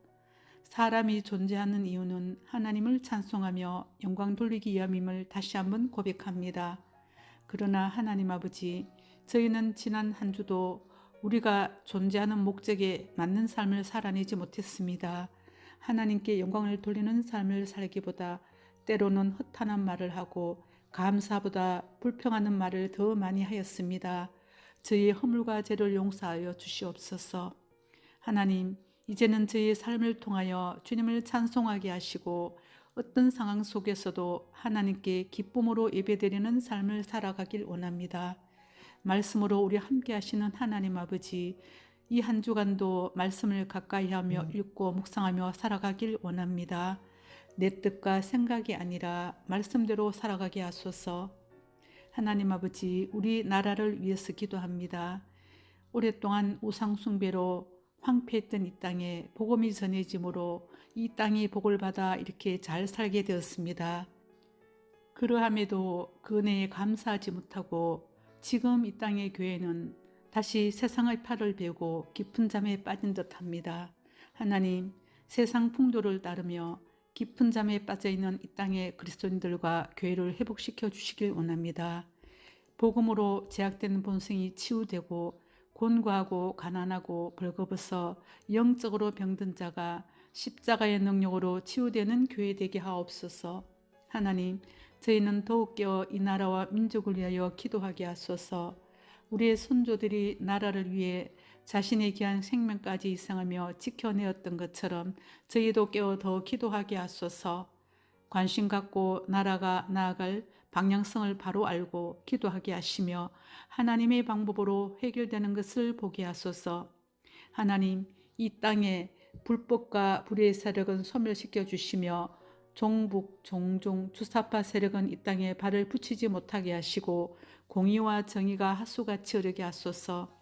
사람이 존재하는 이유는 하나님을 찬송하며 영광 돌리기 위함임을 다시 한번 고백합니다. 그러나 하나님 아버지, 저희는 지난 한 주도 우리가 존재하는 목적에 맞는 삶을 살아내지 못했습니다. 하나님께 영광을 돌리는 삶을 살기보다 때로는 허탄한 말을 하고 감사보다 불평하는 말을 더 많이 하였습니다. 저희의 허물과 죄를 용서하여 주시옵소서. 하나님, 이제는 저희의 삶을 통하여 주님을 찬송하게 하시고 어떤 상황 속에서도 하나님께 기쁨으로 예배드리는 삶을 살아가길 원합니다. 말씀으로 우리 함께 하시는 하나님 아버지, 이 한 주간도 말씀을 가까이 하며 읽고 묵상하며 살아가길 원합니다. 내 뜻과 생각이 아니라 말씀대로 살아가게 하소서. 하나님 아버지, 우리 나라를 위해서 기도합니다. 오랫동안 우상 숭배로 황폐했던 이 땅에 복음이 전해짐으로 이 땅이 복을 받아 이렇게 잘 살게 되었습니다. 그러함에도 그 은혜에 감사하지 못하고 지금 이 땅의 교회는 다시 세상의 팔을 베고 깊은 잠에 빠진 듯합니다. 하나님, 세상 풍조를 따르며 깊은 잠에 빠져있는 이 땅의 그리스도인들과 교회를 회복시켜 주시길 원합니다. 복음으로 제약된 본성이 치유되고 곤고하고 가난하고 벌거벗어 영적으로 병든 자가 십자가의 능력으로 치유되는 교회 되게 하옵소서. 하나님, 저희는 더욱 깨어 이 나라와 민족을 위하여 기도하게 하소서. 우리의 선조들이 나라를 위해 자신의 귀한 생명까지 희생하며 지켜내었던 것처럼 저희도 깨어 더 기도하게 하소서. 관심 갖고 나라가 나아갈 방향성을 바로 알고 기도하게 하시며 하나님의 방법으로 해결되는 것을 보게 하소서. 하나님, 이 땅에 불법과 불의의 세력은 소멸시켜 주시며 종북, 종중, 주사파 세력은 이 땅에 발을 붙이지 못하게 하시고 공의와 정의가 하수같이 흐르게 하소서.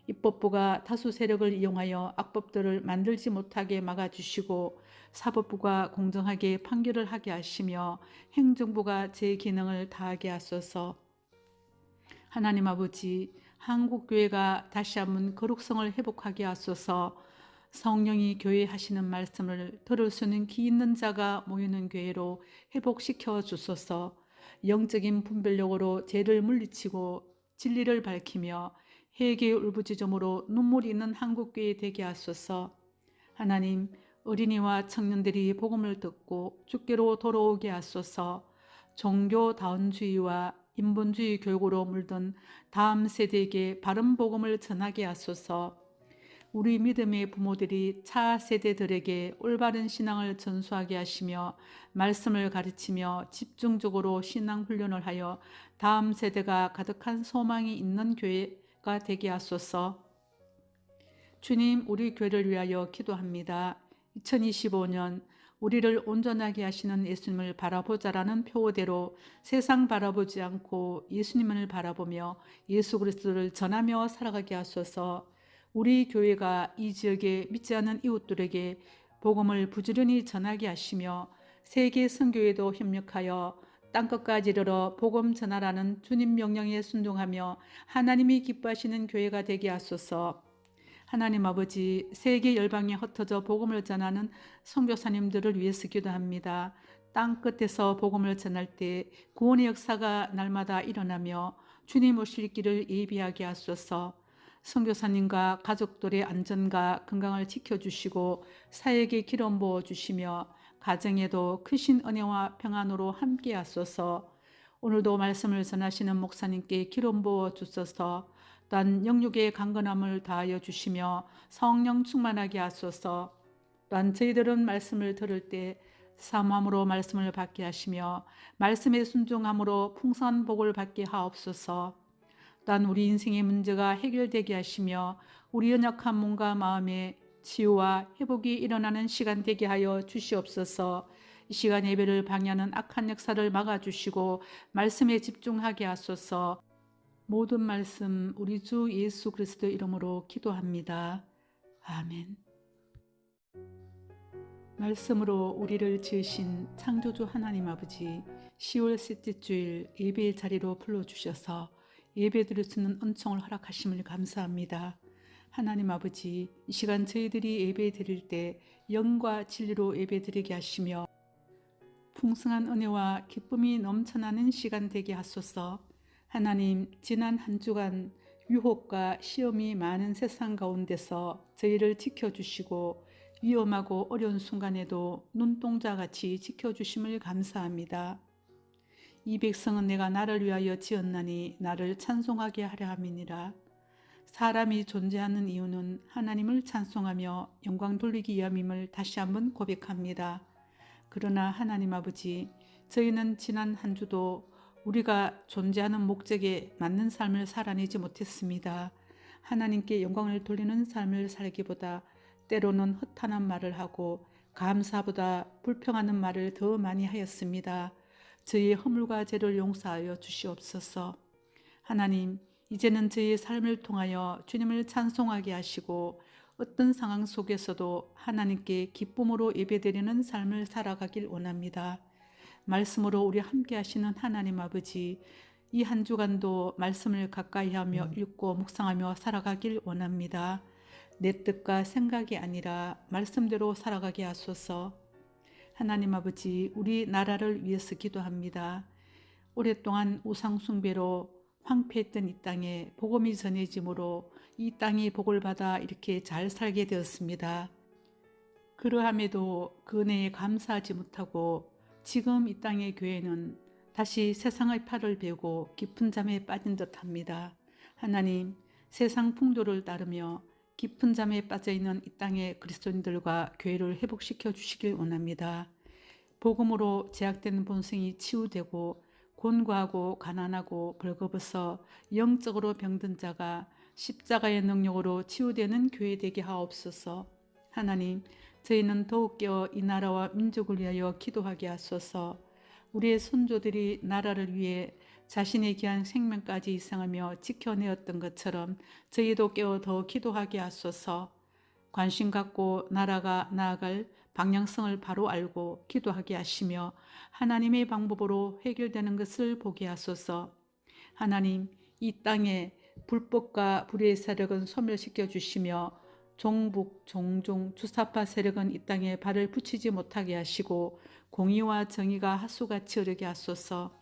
입법부가 다수 세력을 이용하여 악법들을 만들지 못하게 막아주시고 사법부가 공정하게 판결을 하게 하시며 행정부가 제 기능을 다하게 하소서. 하나님 아버지, 한국교회가 다시 한번 거룩성을 회복하게 하소서. 성령이 교회 하시는 말씀을 들을 수 있는 귀 있는 자가 모이는 교회로 회복시켜 주소서. 영적인 분별력으로 죄를 물리치고 진리를 밝히며 회개의 울부짖음으로 눈물이 있는 한국교회 되게 하소서. 하나님, 어린이와 청년들이 복음을 듣고 주께로 돌아오게 하소서. 종교다원주의와 인본주의 교육으로 물든 다음 세대에게 바른 복음을 전하게 하소서. 우리 믿음의 부모들이 차 세대들에게 올바른 신앙을 전수하게 하시며 말씀을 가르치며 집중적으로 신앙 훈련을 하여 다음 세대가 가득한 소망이 있는 교회가 되게 하소서. 주님, 우리 교회를 위하여 기도합니다. 2025년 우리를 온전하게 하시는 예수님을 바라보자라는 표어대로 세상 바라보지 않고 예수님을 바라보며 예수 그리스도를 전하며 살아가게 하소서. 우리 교회가 이 지역에 믿지 않는 이웃들에게 복음을 부지런히 전하게 하시며 세계 선교회도 협력하여 땅끝까지 이르러 복음 전하라는 주님 명령에 순종하며 하나님이 기뻐하시는 교회가 되게 하소서. 하나님 아버지, 세계 열방에 흩어져 복음을 전하는 선교사님들을 위해서 기도합니다. 땅 끝에서 복음을 전할 때 구원의 역사가 날마다 일어나며 주님 오실 길을 예비하게 하소서. 선교사님과 가족들의 안전과 건강을 지켜주시고 사역의 기름 부어주시며 가정에도 크신 은혜와 평안으로 함께 하소서. 오늘도 말씀을 전하시는 목사님께 기름 부어주소서. 또한 영육의 강건함을 다하여 주시며 성령 충만하게 하소서. 또한 저희들은 말씀을 들을 때 사모함으로 말씀을 받게 하시며 말씀에 순종함으로 풍성한 복을 받게 하옵소서. 또한 우리 인생의 문제가 해결되게 하시며 우리 연약한 몸과 마음에 치유와 회복이 일어나는 시간 되게 하여 주시옵소서. 이 시간 예배를 방해하는 악한 역사를 막아주시고 말씀에 집중하게 하소서. 모든 말씀 우리 주 예수 그리스도 이름으로 기도합니다. 아멘. 말씀으로 우리를 지으신 창조주 하나님 아버지, 10월 셋째 주일 예배의 자리로 불러주셔서 예배 드릴 수 있는 은총을 허락하심을 감사합니다. 하나님 아버지, 이 시간 저희들이 예배 드릴 때 영과 진리로 예배 드리게 하시며 풍성한 은혜와 기쁨이 넘쳐나는 시간 되게 하소서. 하나님, 지난 한 주간 유혹과 시험이 많은 세상 가운데서 저희를 지켜주시고 위험하고 어려운 순간에도 눈동자같이 지켜주심을 감사합니다. 이 백성은 내가 나를 위하여 지었나니 나를 찬송하게 하려 함이니라. 사람이 존재하는 이유는 하나님을 찬송하며 영광 돌리기 위함임을 다시 한번 고백합니다. 그러나 하나님 아버지, 저희는 지난 한 주도 우리가 존재하는 목적에 맞는 삶을 살아내지 못했습니다. 하나님께 영광을 돌리는 삶을 살기보다 때로는 허탄한 말을 하고 감사보다 불평하는 말을 더 많이 하였습니다. 저희의 허물과 죄를 용서하여 주시옵소서. 하나님, 이제는 저희의 삶을 통하여 주님을 찬송하게 하시고 어떤 상황 속에서도 하나님께 기쁨으로 예배드리는 삶을 살아가길 원합니다. 말씀으로 우리 함께 하시는 하나님 아버지, 이 한 주간도 말씀을 가까이 하며 읽고 묵상하며 살아가길 원합니다. 내 뜻과 생각이 아니라 말씀대로 살아가게 하소서. 하나님 아버지, 우리 나라를 위해서 기도합니다. 오랫동안 우상 숭배로 황폐했던 이 땅에 복음이 전해짐으로 이 땅이 복을 받아 이렇게 잘 살게 되었습니다. 그러함에도 그 은혜에 감사하지 못하고 지금 이 땅의 교회는 다시 세상의 팔을 베고 깊은 잠에 빠진 듯합니다. 하나님, 세상 풍조를 따르며 깊은 잠에 빠져있는 이 땅의 그리스도인들과 교회를 회복시켜 주시길 원합니다. 복음으로 제약된 본성이 치유되고 곤고하고 가난하고 벌거벗어 영적으로 병든 자가 십자가의 능력으로 치유되는 교회 되게 하옵소서. 하나님, 저희는 더욱 깨어 이 나라와 민족을 위하여 기도하게 하소서. 우리의 선조들이 나라를 위해 자신의 귀한 생명까지 희생하며 지켜내었던 것처럼 저희도 깨어 더 기도하게 하소서. 관심 갖고 나라가 나아갈 방향성을 바로 알고 기도하게 하시며 하나님의 방법으로 해결되는 것을 보게 하소서. 하나님, 이 땅에 불법과 불의의 세력은 소멸시켜 주시며 종북, 종중, 주사파 세력은 이 땅에 발을 붙이지 못하게 하시고 공의와 정의가 하수같이 흐르게 하소서.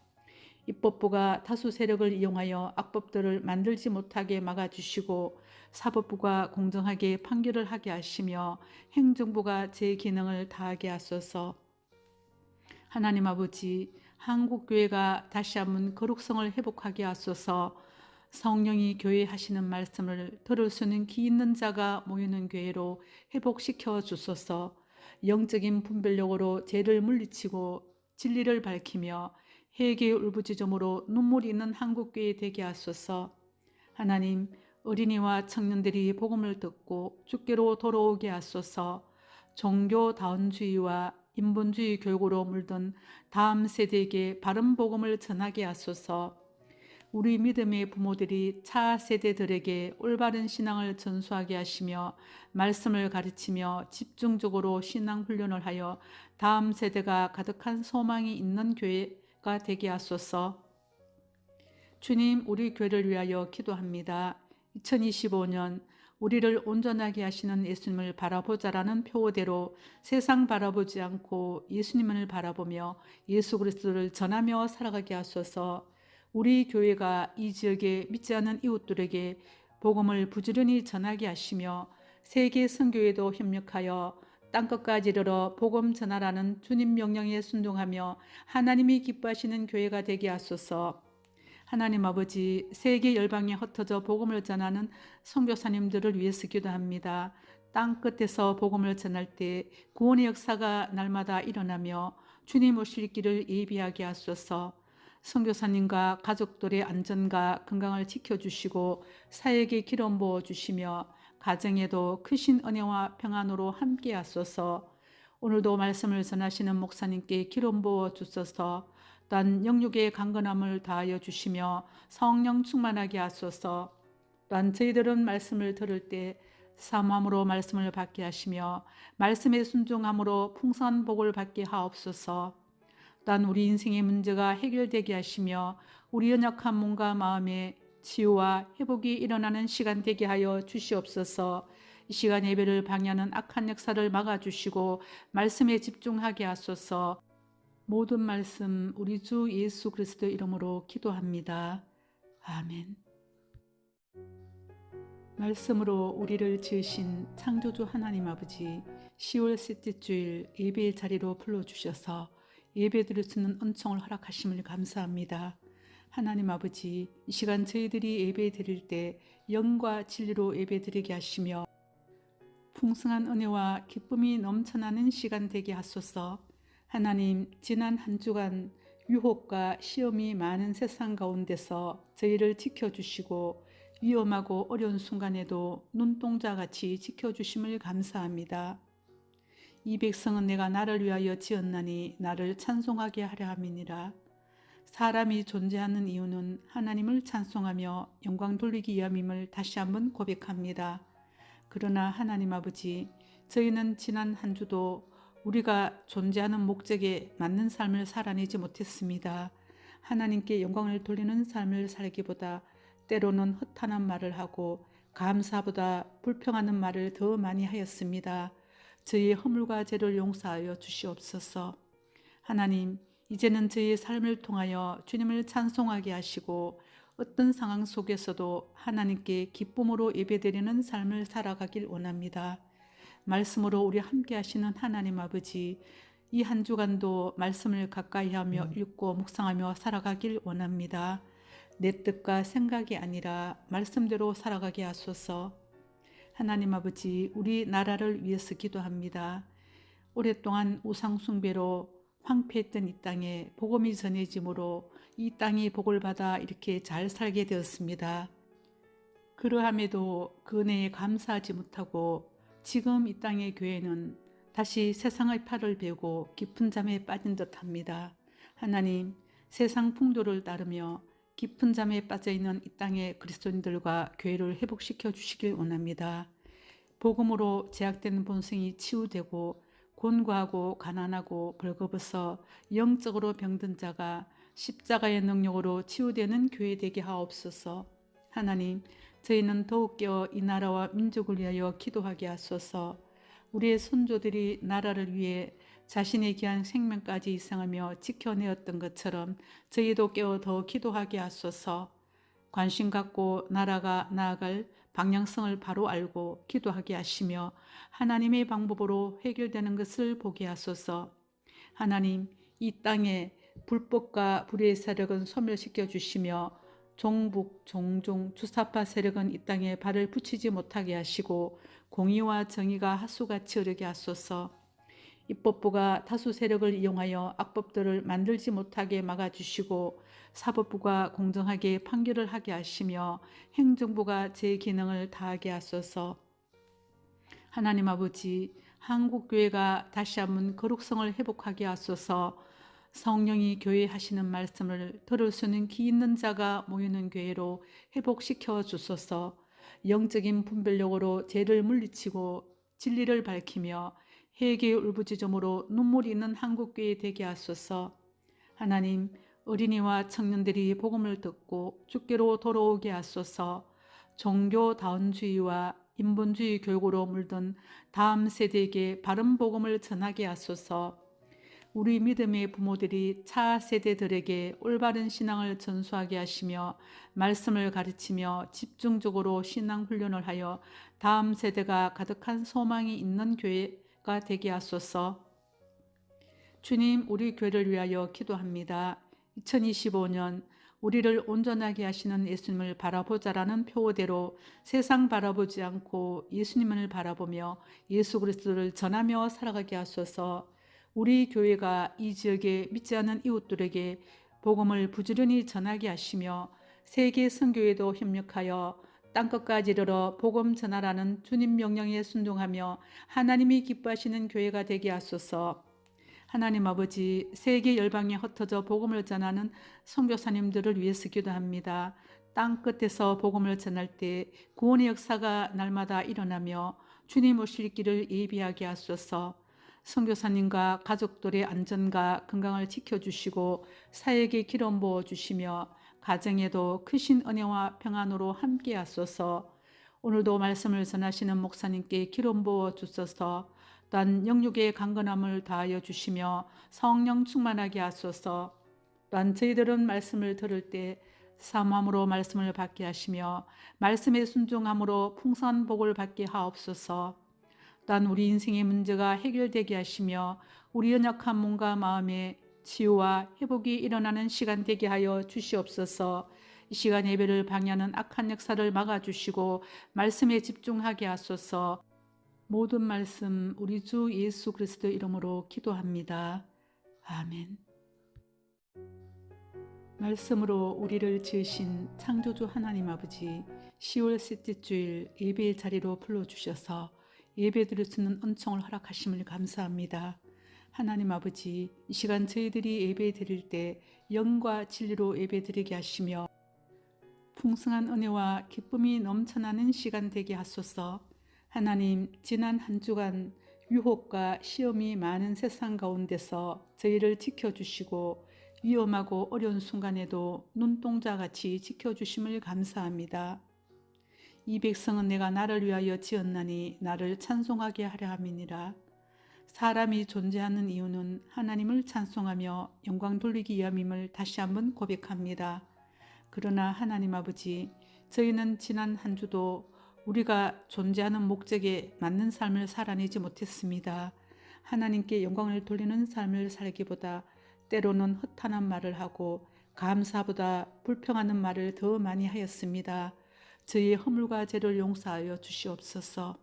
입법부가 다수 세력을 이용하여 악법들을 만들지 못하게 막아주시고 사법부가 공정하게 판결을 하게 하시며 행정부가 제 기능을 다하게 하소서. 하나님 아버지, 한국교회가 다시 한번 거룩성을 회복하게 하소서. 성령이 교회 하시는 말씀을 들을 수 있는 귀 있는 자가 모이는 교회로 회복시켜 주소서. 영적인 분별력으로 죄를 물리치고 진리를 밝히며 회개의 울부짖음으로 눈물이 있는 한국교회 되게 하소서. 하나님, 어린이와 청년들이 복음을 듣고 주께로 돌아오게 하소서. 종교다운주의와 인본주의 교육으로 물든 다음 세대에게 바른 복음을 전하게 하소서. 우리 믿음의 부모들이 차 세대들에게 올바른 신앙을 전수하게 하시며 말씀을 가르치며 집중적으로 신앙 훈련을 하여 다음 세대가 가득한 소망이 있는 교회가 되게 하소서. 주님, 우리 교회를 위하여 기도합니다. 2025년 우리를 온전하게 하시는 예수님을 바라보자라는 표어대로 세상 바라보지 않고 예수님을 바라보며 예수 그리스도를 전하며 살아가게 하소서. 우리 교회가 이 지역에 믿지 않는 이웃들에게 복음을 부지런히 전하게 하시며 세계 선교회도 협력하여 땅끝까지 이르러 복음 전하라는 주님 명령에 순종하며 하나님이 기뻐하시는 교회가 되게 하소서. 하나님 아버지, 세계 열방에 흩어져 복음을 전하는 선교사님들을 위해서 기도합니다. 땅끝에서 복음을 전할 때 구원의 역사가 날마다 일어나며 주님 오실 길을 예비하게 하소서. 선교사님과 가족들의 안전과 건강을 지켜주시고 사역에 기름 부어주시며 가정에도 크신 은혜와 평안으로 함께 하소서. 오늘도 말씀을 전하시는 목사님께 기름 부어주소서. 또한 영육의 강건함을 다하여 주시며 성령 충만하게 하소서. 또한 저희들은 말씀을 들을 때 사모함으로 말씀을 받게 하시며 말씀에 순종함으로 풍성한 복을 받게 하옵소서. 또한 우리 인생의 문제가 해결되게 하시며 우리 연약한 몸과 마음의 치유와 회복이 일어나는 시간 되게 하여 주시옵소서. 이 시간 예배를 방해하는 악한 역사를 막아주시고 말씀에 집중하게 하소서. 모든 말씀 우리 주 예수 그리스도 이름으로 기도합니다. 아멘. 말씀으로 우리를 지으신 창조주 하나님 아버지, 10월 셋째 주일 예배의 자리로 불러주셔서 예배드릴 수 있는 은총을 허락하심을 감사합니다. 하나님 아버지, 이 시간 저희들이 예배 드릴 때 영과 진리로 예배 드리게 하시며 풍성한 은혜와 기쁨이 넘쳐나는 시간 되게 하소서. 하나님, 지난 한 주간 유혹과 시험이 많은 세상 가운데서 저희를 지켜주시고 위험하고 어려운 순간에도 눈동자같이 지켜주심을 감사합니다. 이 백성은 내가 나를 위하여 지었나니 나를 찬송하게 하려 함이니라. 사람이 존재하는 이유는 하나님을 찬송하며 영광 돌리기 위함임을 다시 한번 고백합니다. 그러나 하나님 아버지, 저희는 지난 한 주도 우리가 존재하는 목적에 맞는 삶을 살아내지 못했습니다. 하나님께 영광을 돌리는 삶을 살기보다 때로는 허탄한 말을 하고 감사보다 불평하는 말을 더 많이 하였습니다. 저희의 허물과 죄를 용서하여 주시옵소서. 하나님, 이제는 저희의 삶을 통하여 주님을 찬송하게 하시고 어떤 상황 속에서도 하나님께 기쁨으로 예배드리는 삶을 살아가길 원합니다. 말씀으로 우리 함께 하시는 하나님 아버지, 이 한 주간도 말씀을 가까이 하며 읽고 묵상하며 살아가길 원합니다. 내 뜻과 생각이 아니라 말씀대로 살아가게 하소서. 하나님 아버지, 우리 나라를 위해서 기도합니다. 오랫동안 우상숭배로 황폐했던 이 땅에 복음이 전해짐으로 이 땅이 복을 받아 이렇게 잘 살게 되었습니다. 그러함에도 그 은혜에 감사하지 못하고 지금 이 땅의 교회는 다시 세상의 팔을 베고 깊은 잠에 빠진 듯합니다. 하나님, 세상 풍조를 따르며 깊은 잠에 빠져있는 이 땅의 그리스도인들과 교회를 회복시켜 주시길 원합니다. 복음으로 제약되는 본성이 치유되고 곤고하고 가난하고 벌거벗어 영적으로 병든 자가 십자가의 능력으로 치유되는 교회 되게 하옵소서. 하나님, 저희는 더욱 깨어 이 나라와 민족을 위하여 기도하게 하소서. 우리의 선조들이 나라를 위해 자신의 귀한 생명까지 희생하며 지켜내었던 것처럼 저희도 깨어 더 기도하게 하소서. 관심 갖고 나라가 나아갈 방향성을 바로 알고 기도하게 하시며 하나님의 방법으로 해결되는 것을 보게 하소서. 하나님, 이 땅에 불법과 불의의 세력은 소멸시켜 주시며 종북, 종중, 주사파 세력은 이 땅에 발을 붙이지 못하게 하시고 공의와 정의가 하수같이 흐르게 하소서. 입법부가 다수 세력을 이용하여 악법들을 만들지 못하게 막아주시고 사법부가 공정하게 판결을 하게 하시며 행정부가 제 기능을 다하게 하소서. 하나님 아버지, 한국교회가 다시 한번 거룩성을 회복하게 하소서. 성령이 교회 하시는 말씀을 들을 수 있는 귀 있는 자가 모이는 교회로 회복시켜 주소서. 영적인 분별력으로 죄를 물리치고 진리를 밝히며 회개의 울부짖음으로 눈물이 있는 한국교회 되게 하소서. 하나님, 어린이와 청년들이 복음을 듣고 주께로 돌아오게 하소서. 종교다원주의와 인본주의 교육으로 물든 다음 세대에게 바른 복음을 전하게 하소서. 우리 믿음의 부모들이 차 세대들에게 올바른 신앙을 전수하게 하시며 말씀을 가르치며 집중적으로 신앙 훈련을 하여 다음 세대가 가득한 소망이 있는 교회가 되게 하소서. 주님, 우리 교회를 위하여 기도합니다. 2025년 우리를 온전하게 하시는 예수님을 바라보자라는 표어대로 세상 바라보지 않고 예수님을 바라보며 예수 그리스도를 전하며 살아가게 하소서. 우리 교회가 이 지역에 믿지 않는 이웃들에게 복음을 부지런히 전하게 하시며 세계 선교회도 협력하여 땅끝까지 이르러 복음 전하라는 주님 명령에 순종하며 하나님이 기뻐하시는 교회가 되게 하소서. 하나님 아버지, 세계 열방에 흩어져 복음을 전하는 선교사님들을 위해서 기도합니다. 땅끝에서 복음을 전할 때 구원의 역사가 날마다 일어나며 주님 오실 길을 예비하게 하소서. 선교사님과 가족들의 안전과 건강을 지켜주시고 사역의 기름 부어주시며 가정에도 크신 은혜와 평안으로 함께 하소서. 오늘도 말씀을 전하시는 목사님께 기름 부어주소서. 또한 영육의 강건함을 다하여 주시며 성령 충만하게 하소서. 또한 저희들은 말씀을 들을 때 사모함으로 말씀을 받게 하시며 말씀에 순종함으로 풍성한 복을 받게 하옵소서. 또한 우리 인생의 문제가 해결되게 하시며 우리 연약한 몸과 마음의 치유와 회복이 일어나는 시간 되게 하여 주시옵소서. 이 시간 예배를 방해하는 악한 역사를 막아주시고 말씀에 집중하게 하소서. 모든 말씀 우리 주 예수 그리스도 이름으로 기도합니다. 아멘. 말씀으로 우리를 지으신 창조주 하나님 아버지, 10월 셋째 주일 예배의 자리로 불러주셔서 예배드릴 수 있는 은총을 허락하심을 감사합니다. 하나님 아버지, 이 시간 저희들이 예배 드릴 때 영과 진리로 예배 드리게 하시며 풍성한 은혜와 기쁨이 넘쳐나는 시간 되게 하소서. 하나님, 지난 한 주간 유혹과 시험이 많은 세상 가운데서 저희를 지켜주시고 위험하고 어려운 순간에도 눈동자같이 지켜주심을 감사합니다. 이 백성은 내가 나를 위하여 지었나니 나를 찬송하게 하려 함이니라. 사람이 존재하는 이유는 하나님을 찬송하며 영광 돌리기 위함임을 다시 한번 고백합니다. 그러나 하나님 아버지, 저희는 지난 한 주도 우리가 존재하는 목적에 맞는 삶을 살아내지 못했습니다. 하나님께 영광을 돌리는 삶을 살기보다 때로는 허탄한 말을 하고 감사보다 불평하는 말을 더 많이 하였습니다. 저희의 허물과 죄를 용서하여 주시옵소서.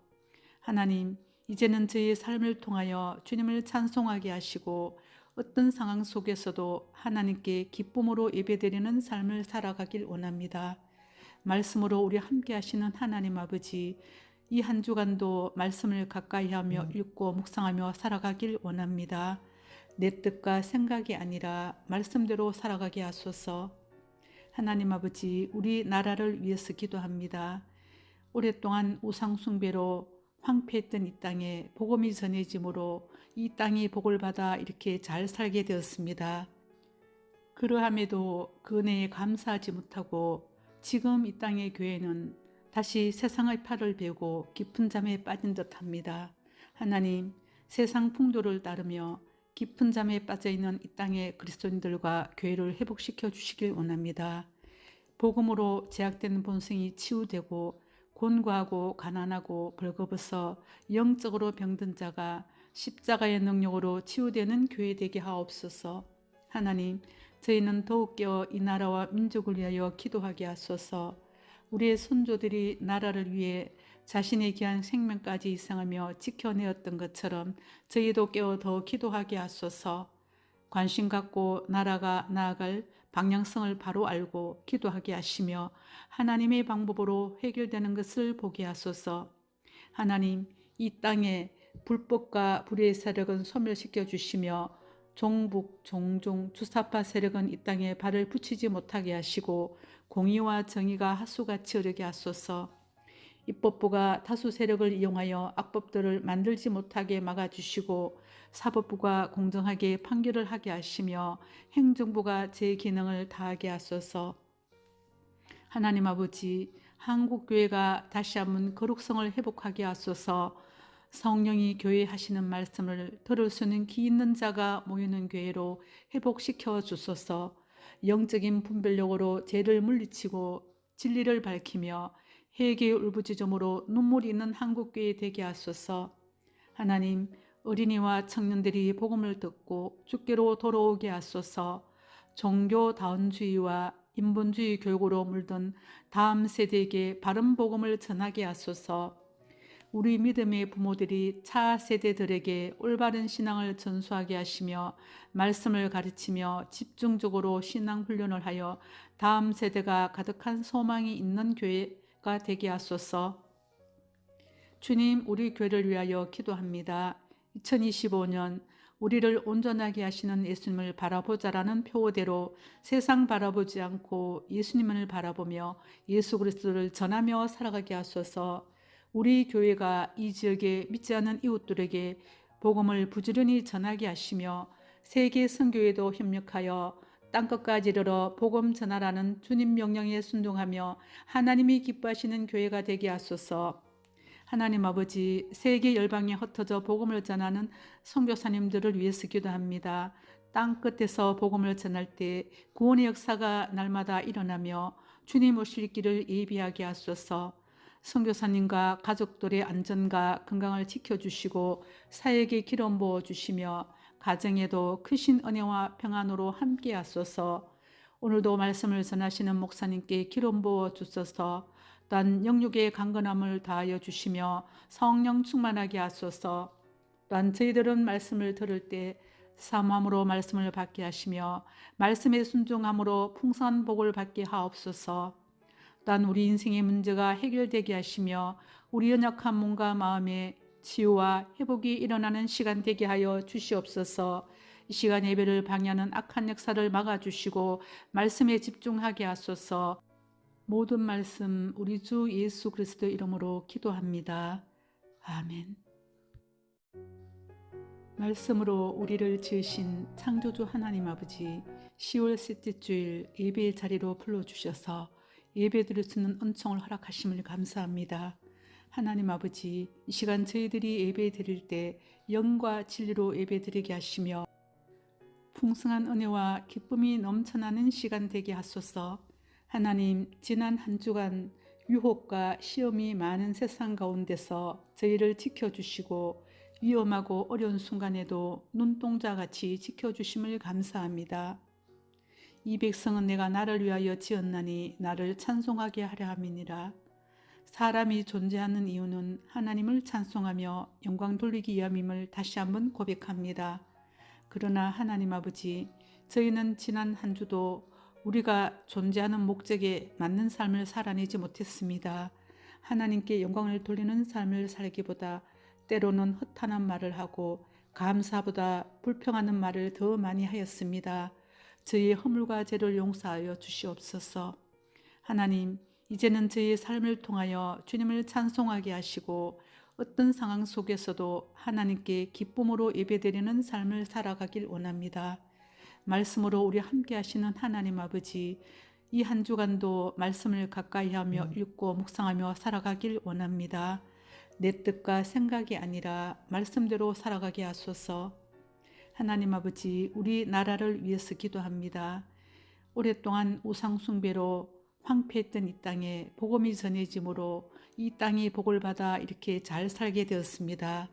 하나님, 이제는 저희의 삶을 통하여 주님을 찬송하게 하시고 어떤 상황 속에서도 하나님께 기쁨으로 예배드리는 삶을 살아가길 원합니다. 말씀으로 우리 함께 하시는 하나님 아버지, 이 한 주간도 말씀을 가까이 하며 읽고 묵상하며 살아가길 원합니다. 내 뜻과 생각이 아니라 말씀대로 살아가게 하소서. 하나님 아버지, 우리 나라를 위해서 기도합니다. 오랫동안 우상 숭배로 황폐했던 이 땅에 복음이 전해짐으로 이 땅이 복을 받아 이렇게 잘 살게 되었습니다. 그러함에도 그 은혜에 감사하지 못하고 지금 이 땅의 교회는 다시 세상의 팔을 베고 깊은 잠에 빠진 듯합니다. 하나님, 세상 풍조를 따르며 깊은 잠에 빠져있는 이 땅의 그리스도인들과 교회를 회복시켜 주시길 원합니다. 복음으로 제약된 본성이 치유되고 곤고하고 가난하고 벌거벗어 영적으로 병든 자가 십자가의 능력으로 치유되는 교회 되게 하옵소서. 하나님, 저희는 더욱 깨어 이 나라와 민족을 위하여 기도하게 하소서. 우리의 선조들이 나라를 위해 자신의 귀한 생명까지 희생하며 지켜내었던 것처럼 저희도 깨어 더 기도하게 하소서. 관심 갖고 나라가 나아갈 방향성을 바로 알고 기도하게 하시며 하나님의 방법으로 해결되는 것을 보게 하소서. 하나님, 이 땅에 불법과 불의의 세력은 소멸시켜 주시며 종북, 종종, 주사파 세력은 이 땅에 발을 붙이지 못하게 하시고 공의와 정의가 하수같이 흐르게 하소서. 입법부가 다수 세력을 이용하여 악법들을 만들지 못하게 막아주시고 사법부가 공정하게 판결을 하게 하시며 행정부가 제 기능을 다하게 하소서. 하나님 아버지, 한국교회가 다시 한번 거룩성을 회복하게 하소서. 성령이 교회에 하시는 말씀을 들을 수 있는 귀 있는 자가 모이는 교회로 회복시켜 주소서. 영적인 분별력으로 죄를 물리치고 진리를 밝히며 회개의 울부짖음으로 눈물이 있는 한국교회 되게 하소서. 하나님, 어린이와 청년들이 복음을 듣고 주께로 돌아오게 하소서. 종교다원주의와 인본주의 교육으로 물든 다음 세대에게 바른 복음을 전하게 하소서. 우리 믿음의 부모들이 차 세대들에게 올바른 신앙을 전수하게 하시며 말씀을 가르치며 집중적으로 신앙 훈련을 하여 다음 세대가 가득한 소망이 있는 교회가 되게 하소서. 주님, 우리 교회를 위하여 기도합니다. 2025년 우리를 온전하게 하시는 예수님을 바라보자라는 표어대로 세상 바라보지 않고 예수님을 바라보며 예수 그리스도를 전하며 살아가게 하소서. 우리 교회가 이 지역에 믿지 않는 이웃들에게 복음을 부지런히 전하게 하시며 세계 선교에도 협력하여 땅끝까지 이르러 복음 전하라는 주님 명령에 순종하며 하나님이 기뻐하시는 교회가 되게 하소서. 하나님 아버지, 세계 열방에 흩어져 복음을 전하는 선교사님들을 위해서 기도합니다. 땅끝에서 복음을 전할 때 구원의 역사가 날마다 일어나며 주님 오실 길을 예비하게 하소서. 선교사님과 가족들의 안전과 건강을 지켜주시고 사역에 기름 부어주시며 가정에도 크신 은혜와 평안으로 함께 하소서. 오늘도 말씀을 전하시는 목사님께 기름 부어주소서. 또한 영육의 강건함을 다하여 주시며 성령 충만하게 하소서. 또한 저희들은 말씀을 들을 때 사모함으로 말씀을 받게 하시며 말씀에 순종함으로 풍성한 복을 받게 하옵소서. 또한 우리 인생의 문제가 해결되게 하시며 우리 연약한 몸과 마음에 치유와 회복이 일어나는 시간 되게 하여 주시옵소서. 이 시간 예배를 방해하는 악한 역사를 막아주시고 말씀에 집중하게 하소서. 모든 말씀 우리 주 예수 그리스도 이름으로 기도합니다. 아멘. 말씀으로 우리를 지으신 창조주 하나님 아버지, 10월 셋째 주일 예배의 자리로 불러주셔서 예배드릴 수 있는 은총을 허락하심을 감사합니다. 하나님 아버지, 이 시간 저희들이 예배 드릴 때 영과 진리로 예배 드리게 하시며 풍성한 은혜와 기쁨이 넘쳐나는 시간 되게 하소서. 하나님, 지난 한 주간 유혹과 시험이 많은 세상 가운데서 저희를 지켜주시고 위험하고 어려운 순간에도 눈동자같이 지켜주심을 감사합니다. 이 백성은 내가 나를 위하여 지었나니 나를 찬송하게 하려 함이니라. 사람이 존재하는 이유는 하나님을 찬송하며 영광 돌리기 위함임을 다시 한번 고백합니다. 그러나 하나님 아버지, 저희는 지난 한 주도 우리가 존재하는 목적에 맞는 삶을 살아내지 못했습니다. 하나님께 영광을 돌리는 삶을 살기보다 때로는 허탄한 말을 하고 감사보다 불평하는 말을 더 많이 하였습니다. 저희의 허물과 죄를 용서하여 주시옵소서. 하나님, 이제는 저희의 삶을 통하여 주님을 찬송하게 하시고 어떤 상황 속에서도 하나님께 기쁨으로 예배드리는 삶을 살아가길 원합니다. 말씀으로 우리 함께 하시는 하나님 아버지, 이 한 주간도 말씀을 가까이 하며 읽고 묵상하며 살아가길 원합니다. 내 뜻과 생각이 아니라 말씀대로 살아가게 하소서. 하나님 아버지, 우리 나라를 위해서 기도합니다. 오랫동안 우상 숭배로 황폐했던 이 땅에 복음이 전해짐으로 이 땅이 복을 받아 이렇게 잘 살게 되었습니다.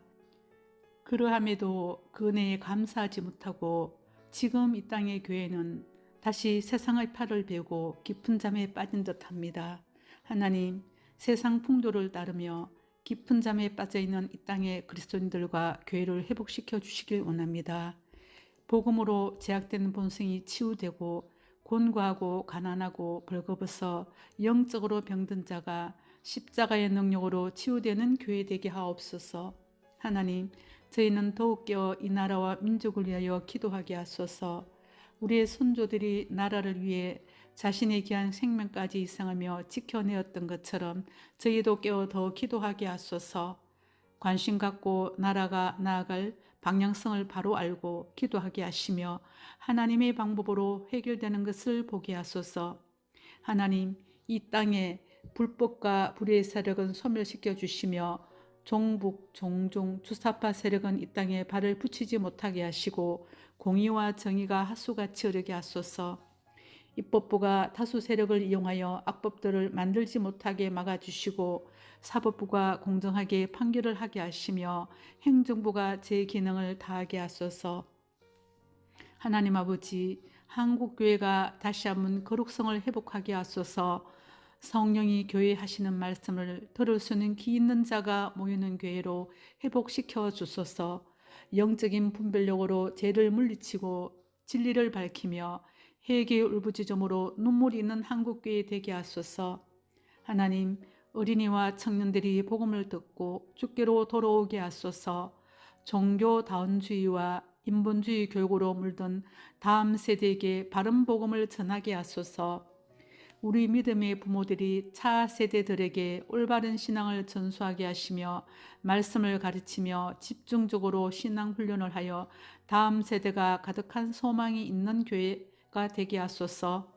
그러함에도 그 은혜에 감사하지 못하고 지금 이 땅의 교회는 다시 세상의 팔을 베고 깊은 잠에 빠진 듯합니다. 하나님, 세상 풍도를 따르며 깊은 잠에 빠져있는 이 땅의 그리스도인들과 교회를 회복시켜 주시길 원합니다. 복음으로 제약되는 본성이 치유되고 곤고하고 가난하고 벌거벗어 영적으로 병든 자가 십자가의 능력으로 치유되는 교회 되게 하옵소서. 하나님, 저희는 더욱 깨어 이 나라와 민족을 위하여 기도하게 하소서. 우리의 선조들이 나라를 위해 자신의 귀한 생명까지 희생하며 지켜내었던 것처럼 저희도 깨어 더 기도하게 하소서. 관심 갖고 나라가 나아갈 방향성을 바로 알고 기도하게 하시며 하나님의 방법으로 해결되는 것을 보게 하소서. 하나님, 이 땅에 불법과 불의의 세력은 소멸시켜 주시며 종북, 종종, 주사파 세력은 이 땅에 발을 붙이지 못하게 하시고 공의와 정의가 하수같이 흐르게 하소서. 입법부가 다수 세력을 이용하여 악법들을 만들지 못하게 막아주시고 사법부가 공정하게 판결을 하게 하시며 행정부가 제 기능을 다하게 하소서. 하나님 아버지, 한국교회가 다시 한번 거룩성을 회복하게 하소서. 성령이 교회 하시는 말씀을 들을 수 있는 귀 있는 자가 모이는 교회로 회복시켜 주소서. 영적인 분별력으로 죄를 물리치고 진리를 밝히며 회개의 울부짖음으로 눈물이 있는 한국교회 되게 하소서. 하나님, 어린이와 청년들이 복음을 듣고 주께로 돌아오게 하소서. 종교다원주의와 인본주의 교육으로 물든 다음 세대에게 바른 복음을 전하게 하소서. 우리 믿음의 부모들이 차 세대들에게 올바른 신앙을 전수하게 하시며 말씀을 가르치며 집중적으로 신앙 훈련을 하여 다음 세대가 가득한 소망이 있는 교회가 되게 하소서.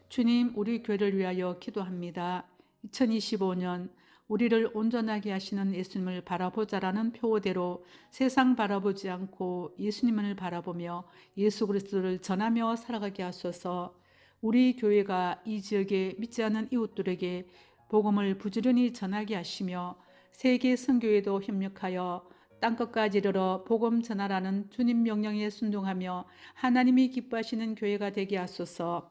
주님, 우리 교회를 위하여 기도합니다. 2025년 우리를 온전하게 하시는 예수님을 바라보자라는 표어대로 세상 바라보지 않고 예수님을 바라보며 예수 그리스도를 전하며 살아가게 하소서. 우리 교회가 이 지역에 믿지 않는 이웃들에게 복음을 부지런히 전하게 하시며 세계 선교에도 협력하여 땅끝까지 이르러 복음 전하라는 주님 명령에 순종하며 하나님이 기뻐하시는 교회가 되게 하소서.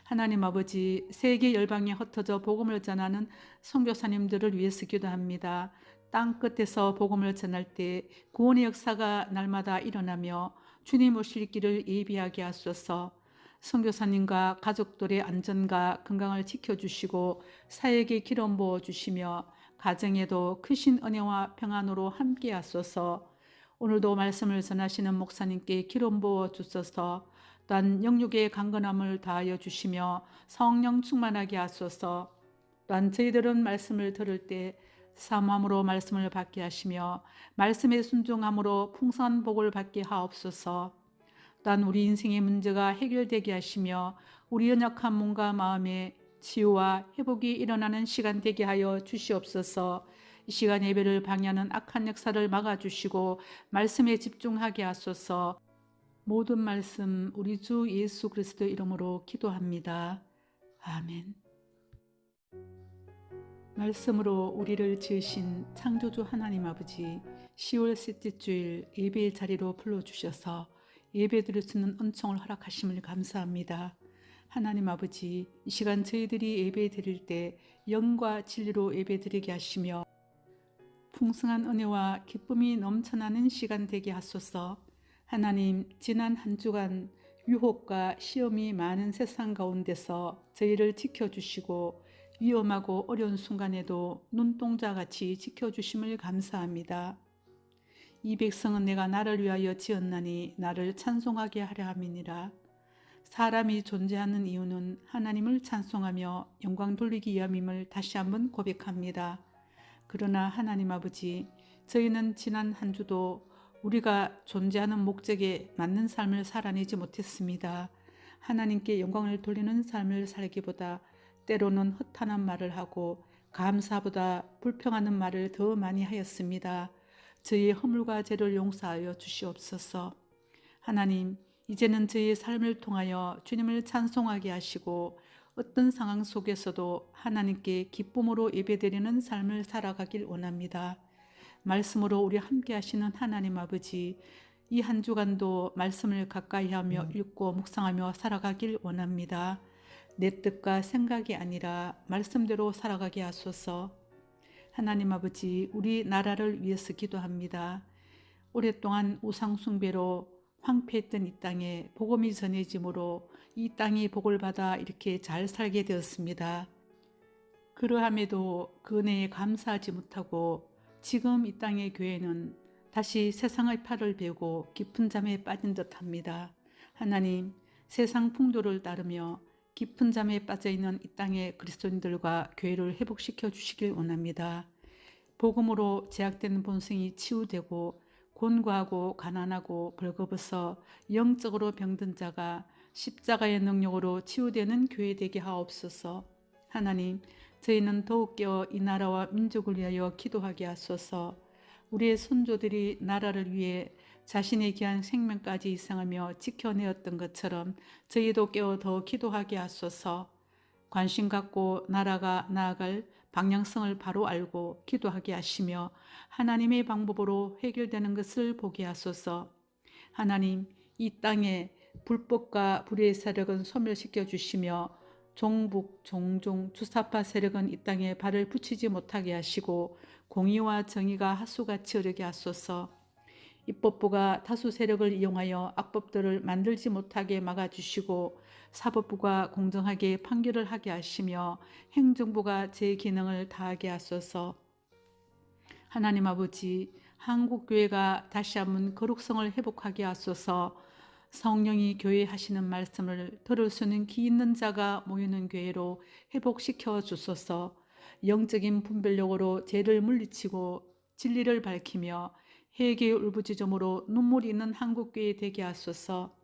하나님 아버지, 세계 열방에 흩어져 복음을 전하는 선교사님들을 위해서 기도합니다. 땅 끝에서 복음을 전할 때 구원의 역사가 날마다 일어나며 주님 오실 길을 예비하게 하소서. 선교사님과 가족들의 안전과 건강을 지켜주시고 사역에 기름 부어주시며 가정에도 크신 은혜와 평안으로 함께 하소서. 오늘도 말씀을 전하시는 목사님께 기름 부어주소서. 또한 영육의 강건함을 다하여 주시며 성령 충만하게 하소서. 또한 저희들은 말씀을 들을 때 사모함으로 말씀을 받게 하시며 말씀에 순종함으로 풍성한 복을 받게 하옵소서. 또한 우리 인생의 문제가 해결되게 하시며 우리 연약한 몸과 마음의 치유와 회복이 일어나는 시간 되게 하여 주시옵소서. 이 시간 예배를 방해하는 악한 역사를 막아주시고 말씀에 집중하게 하소서. 모든 말씀 우리 주 예수 그리스도 이름으로 기도합니다. 아멘. 말씀으로 우리를 지으신 창조주 하나님 아버지, 10월 셋째 주일 예배의 자리로 불러주셔서 예배드릴 수 있는 은총을 허락하심을 감사합니다. 하나님 아버지, 이 시간 저희들이 예배 드릴 때 영과 진리로 예배 드리게 하시며 풍성한 은혜와 기쁨이 넘쳐나는 시간 되게 하소서. 하나님, 지난 한 주간 유혹과 시험이 많은 세상 가운데서 저희를 지켜주시고 위험하고 어려운 순간에도 눈동자같이 지켜주심을 감사합니다. 이 백성은 내가 나를 위하여 지었나니 나를 찬송하게 하려 함이니라. 사람이 존재하는 이유는 하나님을 찬송하며 영광 돌리기 위함임을 다시 한번 고백합니다. 그러나 하나님 아버지, 저희는 지난 한 주도 우리가 존재하는 목적에 맞는 삶을 살아내지 못했습니다. 하나님께 영광을 돌리는 삶을 살기보다 때로는 허탄한 말을 하고 감사보다 불평하는 말을 더 많이 하였습니다. 저희의 허물과 죄를 용서하여 주시옵소서. 하나님, 이제는 저희의 삶을 통하여 주님을 찬송하게 하시고 어떤 상황 속에서도 하나님께 기쁨으로 예배드리는 삶을 살아가길 원합니다. 말씀으로 우리 함께 하시는 하나님 아버지, 이 한 주간도 말씀을 가까이 하며 읽고 묵상하며 살아가길 원합니다. 내 뜻과 생각이 아니라 말씀대로 살아가게 하소서. 하나님 아버지, 우리 나라를 위해서 기도합니다. 오랫동안 우상 숭배로 황폐했던 이 땅에 복음이 전해짐으로 이 땅이 복을 받아 이렇게 잘 살게 되었습니다. 그러함에도 그 은혜에 감사하지 못하고 지금 이 땅의 교회는 다시 세상의 팔을 베고 깊은 잠에 빠진 듯합니다. 하나님, 세상 풍조를 따르며 깊은 잠에 빠져있는 이 땅의 그리스도인들과 교회를 회복시켜 주시길 원합니다. 복음으로 제약된 본성이 치유되고 곤고하고 가난하고 벌거벗어 영적으로 병든 자가 십자가의 능력으로 치유되는 교회 되게 하옵소서. 하나님, 저희는 더욱 깨어 이 나라와 민족을 위하여 기도하게 하소서. 우리의 선조들이 나라를 위해 자신의 귀한 생명까지 희생하며 지켜내었던 것처럼 저희도 깨어 더 기도하게 하소서. 관심 갖고 나라가 나아갈 방향성을 바로 알고 기도하게 하시며 하나님의 방법으로 해결되는 것을 보게 하소서. 하나님, 이 땅에 불법과 불의의 세력은 소멸시켜 주시며 종북, 종종, 주사파 세력은 이 땅에 발을 붙이지 못하게 하시고 공의와 정의가 하수같이 흐르게 하소서. 입법부가 다수 세력을 이용하여 악법들을 만들지 못하게 막아주시고 사법부가 공정하게 판결을 하게 하시며 행정부가 제 기능을 다하게 하소서. 하나님 아버지, 한국교회가 다시 한번 거룩성을 회복하게 하소서. 성령이 교회 하시는 말씀을 들을 수 있는 귀 있는 자가 모이는 교회로 회복시켜 주소서. 영적인 분별력으로 죄를 물리치고 진리를 밝히며 회개의 울부짖음으로 눈물이 있는 한국교회 되게 하소서.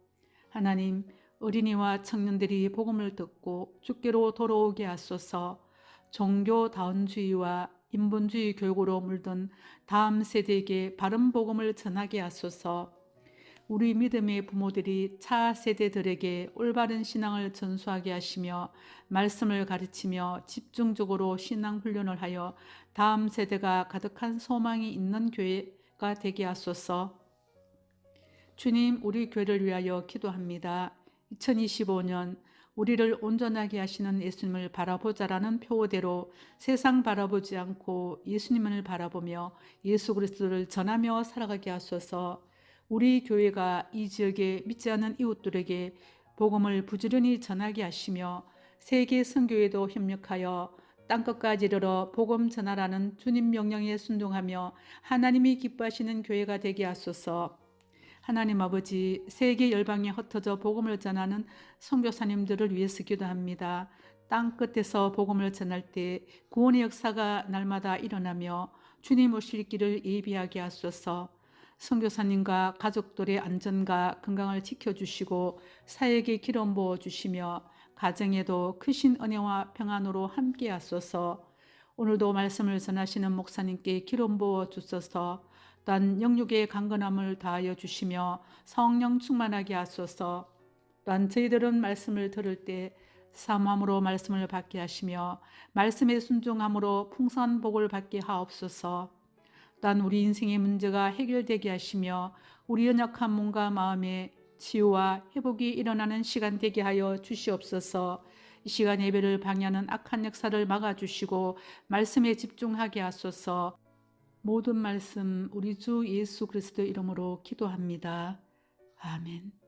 하나님, 어린이와 청년들이 복음을 듣고 주께로 돌아오게 하소서. 종교다원주의와 인본주의 교육으로 물든 다음 세대에게 바른 복음을 전하게 하소서. 우리 믿음의 부모들이 차 세대들에게 올바른 신앙을 전수하게 하시며 말씀을 가르치며 집중적으로 신앙 훈련을 하여 다음 세대가 가득한 소망이 있는 교회가 되게 하소서. 주님, 우리 교회를 위하여 기도합니다. 2025년 우리를 온전하게 하시는 예수님을 바라보자라는 표어대로 세상 바라보지 않고 예수님을 바라보며 예수 그리스도를 전하며 살아가게 하소서. 우리 교회가 이 지역에 믿지 않는 이웃들에게 복음을 부지런히 전하게 하시며 세계 선교에도 협력하여 땅끝까지 이르러 복음 전하라는 주님 명령에 순종하며 하나님이 기뻐하시는 교회가 되게 하소서. 하나님 아버지, 세계 열방에 흩어져 복음을 전하는 선교사님들을 위해서 기도합니다. 땅 끝에서 복음을 전할 때 구원의 역사가 날마다 일어나며 주님 오실 길을 예비하게 하소서. 선교사님과 가족들의 안전과 건강을 지켜주시고 사역에 기름 부어주시며 가정에도 크신 은혜와 평안으로 함께 하소서. 오늘도 말씀을 전하시는 목사님께 기름 부어주소서. 또한 영육의 강건함을 다하여 주시며 성령 충만하게 하소서. 또한 저희들은 말씀을 들을 때 사모함으로 말씀을 받게 하시며 말씀에 순종함으로 풍성한 복을 받게 하옵소서. 또한 우리 인생의 문제가 해결되게 하시며 우리 연약한 몸과 마음에 치유와 회복이 일어나는 시간 되게 하여 주시옵소서. 이 시간 예배를 방해하는 악한 역사를 막아주시고 말씀에 집중하게 하소서. 모든 말씀 우리 주 예수 그리스도 이름으로 기도합니다. 아멘.